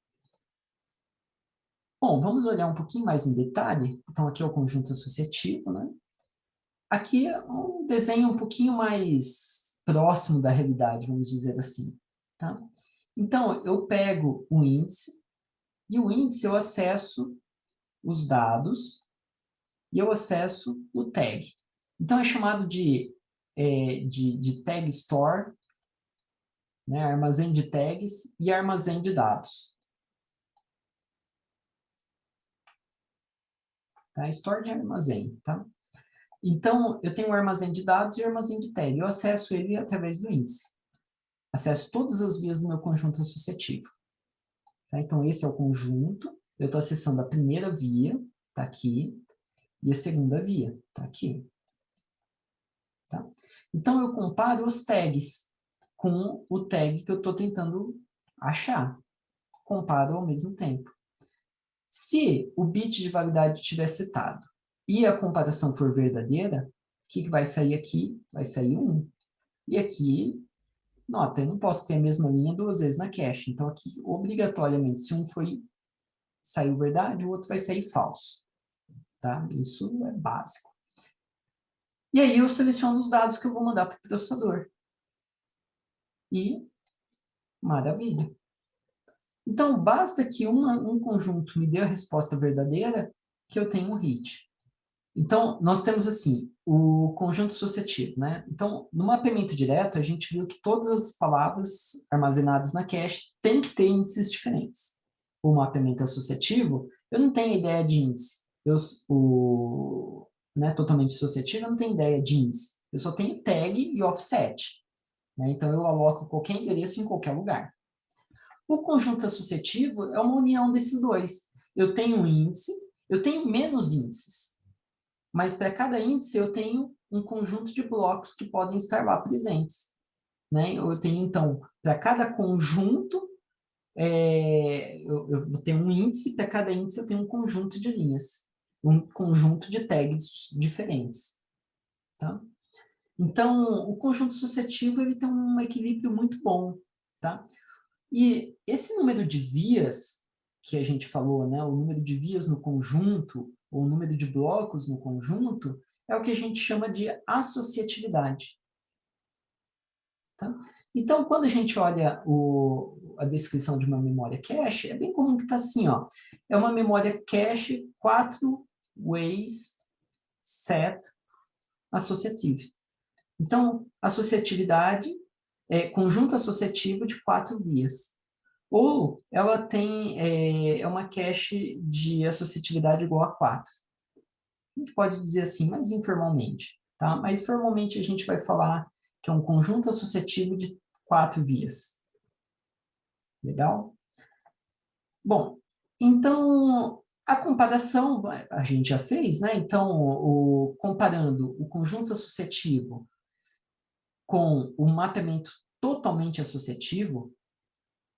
Bom, vamos olhar um pouquinho mais em detalhe. Então, aqui é o conjunto associativo, né? Aqui é um desenho um pouquinho mais próximo da realidade, vamos dizer assim, tá? Então, eu pego o índice, e o índice eu acesso os dados, e eu acesso o tag. Então, é chamado de tag store, né? Armazém de tags e armazém de dados. Tá? Store de armazém, tá? Então, eu tenho um armazém de dados e um armazém de tag. Eu acesso ele através do índice. Acesso todas as vias do meu conjunto associativo. Tá? Então, esse é o conjunto. Eu estou acessando a primeira via, está aqui, e a segunda via, está aqui. Tá? Então, eu comparo os tags com o tag que eu estou tentando achar. Comparo ao mesmo tempo. Se o bit de validade estiver setado e a comparação for verdadeira, o que vai sair aqui? Vai sair 1. E aqui, nota, eu não posso ter a mesma linha 2 vezes na cache. Então, aqui, obrigatoriamente, se um saiu verdade, o outro vai sair falso. Tá? Isso é básico. E aí, eu seleciono os dados que eu vou mandar para o processador. E, maravilha. Então, basta que um conjunto me dê a resposta verdadeira que eu tenho um hit. Então, nós temos, assim, o conjunto associativo, né? Então, no mapeamento direto, a gente viu que todas as palavras armazenadas na cache têm que ter índices diferentes. O mapeamento associativo, eu não tenho ideia de índice. Totalmente associativo, eu não tenho ideia de índice. Eu só tenho tag e offset. Né? Então, eu aloco qualquer endereço em qualquer lugar. O conjunto associativo é uma união desses dois. Eu tenho um índice, eu tenho menos índices. Mas para cada índice eu tenho um conjunto de blocos que podem estar lá presentes. Né? Eu tenho, então, para cada conjunto, eu vou ter um índice, para cada índice eu tenho um conjunto de linhas, um conjunto de tags diferentes. Tá? Então, o conjunto associativo ele tem um equilíbrio muito bom. Tá? E esse número de vias que a gente falou, né, o número de vias no conjunto, ou o número de blocos no conjunto, é o que a gente chama de associatividade. Tá? Então, quando a gente olha a descrição de uma memória cache, é bem comum que está assim, ó, é uma memória cache 4 ways set associative. Então, associatividade é conjunto associativo de 4 vias. Ou ela tem uma cache de associatividade igual a 4. A gente pode dizer assim, mais informalmente. Tá? Mas formalmente a gente vai falar que é um conjunto associativo de 4 vias. Legal? Bom, então a comparação a gente já fez, né? Então, comparando o conjunto associativo com o mapeamento totalmente associativo,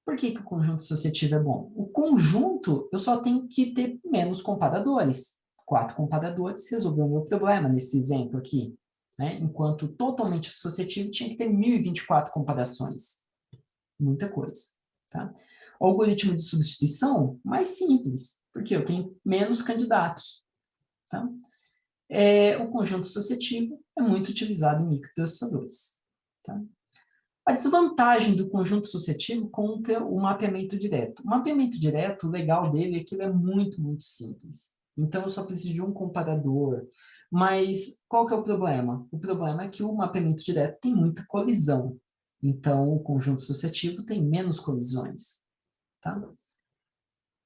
por que o conjunto associativo é bom? O conjunto, eu só tenho que ter menos comparadores. 4 comparadores resolveu o meu problema nesse exemplo aqui. Né? Enquanto totalmente associativo tinha que ter 1024 comparações. Muita coisa. Tá? O algoritmo de substituição, mais simples, porque eu tenho menos candidatos. Tá? O conjunto associativo é muito utilizado em microprocessadores. Tá? A desvantagem do conjunto associativo contra o mapeamento direto. O mapeamento direto, o legal dele é que ele é muito, muito simples. Então, eu só preciso de um comparador. Mas qual que é o problema? O problema é que o mapeamento direto tem muita colisão. Então, o conjunto associativo tem menos colisões. Tá?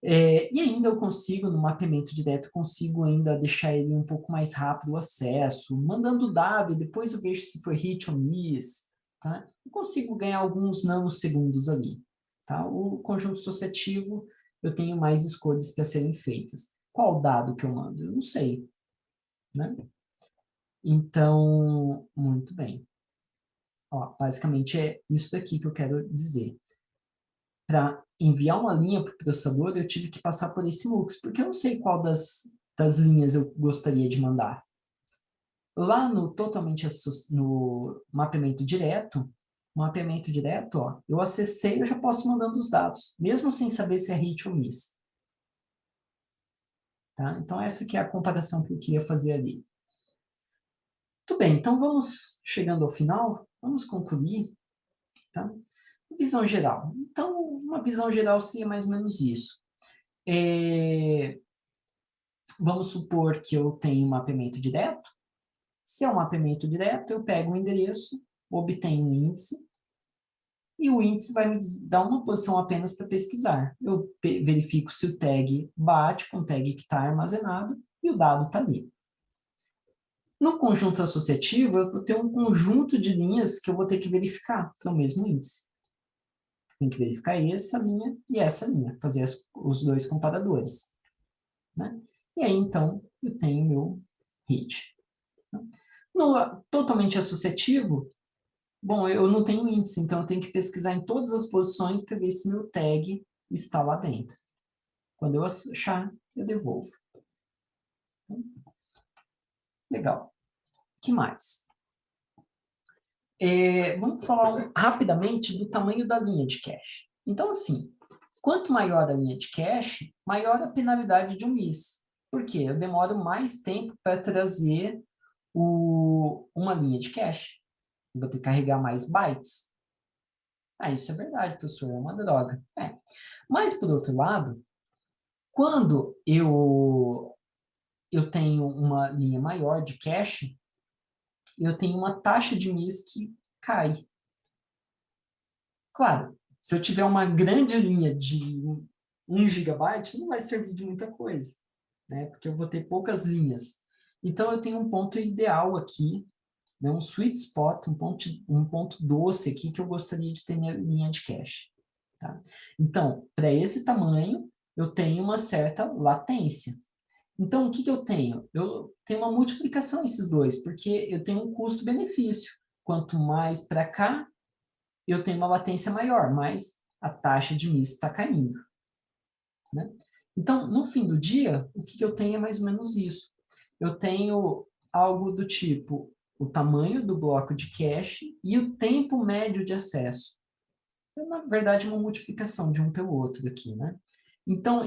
E ainda eu consigo, no mapeamento direto, consigo ainda deixar ele um pouco mais rápido o acesso, mandando dado, e depois eu vejo se foi hit ou miss. Tá? Eu consigo ganhar alguns nanosegundos ali. Tá? O conjunto associativo, eu tenho mais escolhas para serem feitas. Qual dado que eu mando? Eu não sei. né? Então, muito bem. Ó, basicamente é isso daqui que eu quero dizer. Para enviar uma linha para o processador, eu tive que passar por esse MUX, porque eu não sei qual das linhas eu gostaria de mandar. Lá no no mapeamento direto, ó, eu acessei, eu já posso mandando os dados, mesmo sem saber se é hit ou miss. Tá? Então, essa que é a comparação que eu queria fazer ali. Tudo bem, então vamos chegando ao final, vamos concluir, tá? Visão geral. Então, uma visão geral seria mais ou menos isso. Vamos supor que eu tenho um mapeamento direto. Se é um mapeamento direto, eu pego o endereço, obtenho um índice, e o índice vai me dar uma posição apenas para pesquisar. Eu verifico se o tag bate com o tag que está armazenado e o dado está ali. No conjunto associativo, eu vou ter um conjunto de linhas que eu vou ter que verificar para o mesmo índice. Tem que verificar essa linha e essa linha, fazer os dois comparadores. Né? E aí, então, eu tenho meu hit. No totalmente associativo, bom, eu não tenho índice, então eu tenho que pesquisar em todas as posições para ver se meu tag está lá dentro. Quando eu achar, eu devolvo. Então, legal. O que mais? Vamos falar rapidamente do tamanho da linha de cache. Então, assim, quanto maior a linha de cache, maior a penalidade de um miss. Por quê? Eu demoro mais tempo para trazer uma linha de cache. Eu vou ter que carregar mais bytes. Ah, isso é verdade, professor, é uma droga. Mas, por outro lado, quando eu tenho uma linha maior de cache, eu tenho uma taxa de miss que cai. Claro, se eu tiver uma grande linha de 1 gigabyte, não vai servir de muita coisa, né? Porque eu vou ter poucas linhas. Então, eu tenho um ponto ideal aqui, né? Um sweet spot, um ponto doce aqui que eu gostaria de ter minha linha de cache. Tá? Então, para esse tamanho, eu tenho uma certa latência. Então, o que eu tenho? Eu tenho uma multiplicação esses dois, porque eu tenho um custo-benefício. Quanto mais para cá, eu tenho uma latência maior, mas a taxa de miss está caindo. Né? Então, no fim do dia, o que eu tenho é mais ou menos isso. Eu tenho algo do tipo o tamanho do bloco de cache e o tempo médio de acesso. É, na verdade, uma multiplicação de um pelo outro aqui, né? Então,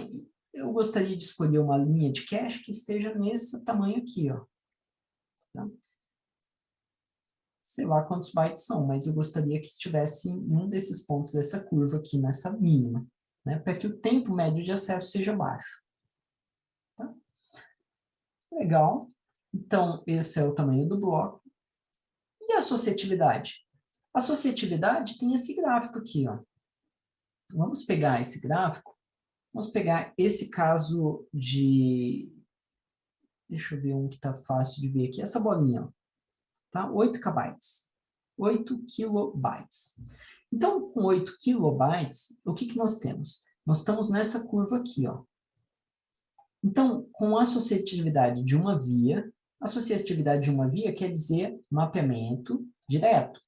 eu gostaria de escolher uma linha de cache que esteja nesse tamanho aqui, ó. Tá? Sei lá quantos bytes são, mas eu gostaria que estivesse em um desses pontos dessa curva aqui, nessa mínima, né? Para que o tempo médio de acesso seja baixo. Tá? Legal. Então, esse é o tamanho do bloco. E a associatividade? A associatividade tem esse gráfico aqui, ó. Vamos pegar esse gráfico, vamos pegar esse caso de... Deixa eu ver um que está fácil de ver aqui. Essa bolinha, ó, tá? 8 KB. 8 kilobytes. Então, com 8 kilobytes, o que nós temos? Nós estamos nessa curva aqui, ó. Então, com a associatividade de uma via, associatividade de uma via quer dizer mapeamento direto.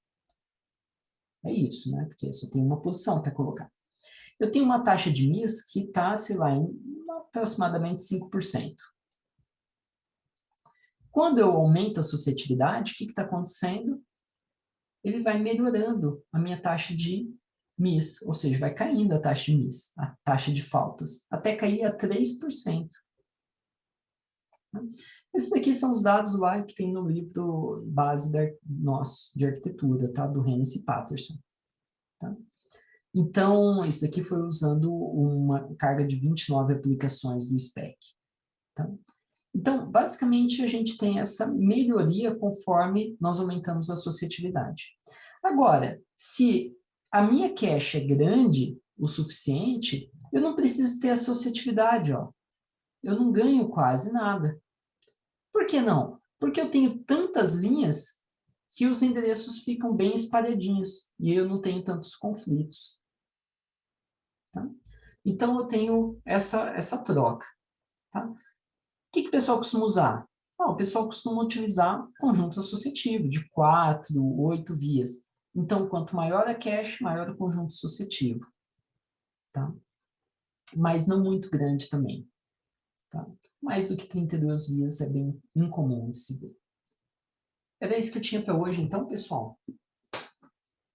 É isso, né? Porque eu só tenho uma posição para colocar. Eu tenho uma taxa de miss que está, sei lá, em aproximadamente 5%. Quando eu aumento a associatividade, o que está acontecendo? Ele vai melhorando a minha taxa de miss, ou seja, vai caindo a taxa de miss, a taxa de faltas, até cair a 3%. Esses daqui são os dados lá que tem no livro base nosso, de arquitetura, tá? Do Hennis e Patterson. Tá? Então, isso daqui foi usando uma carga de 29 aplicações do SPEC. Tá? Então, basicamente, a gente tem essa melhoria conforme nós aumentamos a associatividade. Agora, se a minha cache é grande o suficiente, eu não preciso ter associatividade, ó. Eu não ganho quase nada. Por que não? Porque eu tenho tantas linhas que os endereços ficam bem espalhadinhos e eu não tenho tantos conflitos. Tá? Então, eu tenho essa troca. Tá? O que o pessoal costuma usar? O pessoal costuma utilizar conjunto associativo, de 4, 8 vias. Então, quanto maior a cache, maior o conjunto associativo. Tá? Mas não muito grande também. Tá? Mais do que 32 vias é bem incomum de se ver. Era isso que eu tinha para hoje, então, pessoal.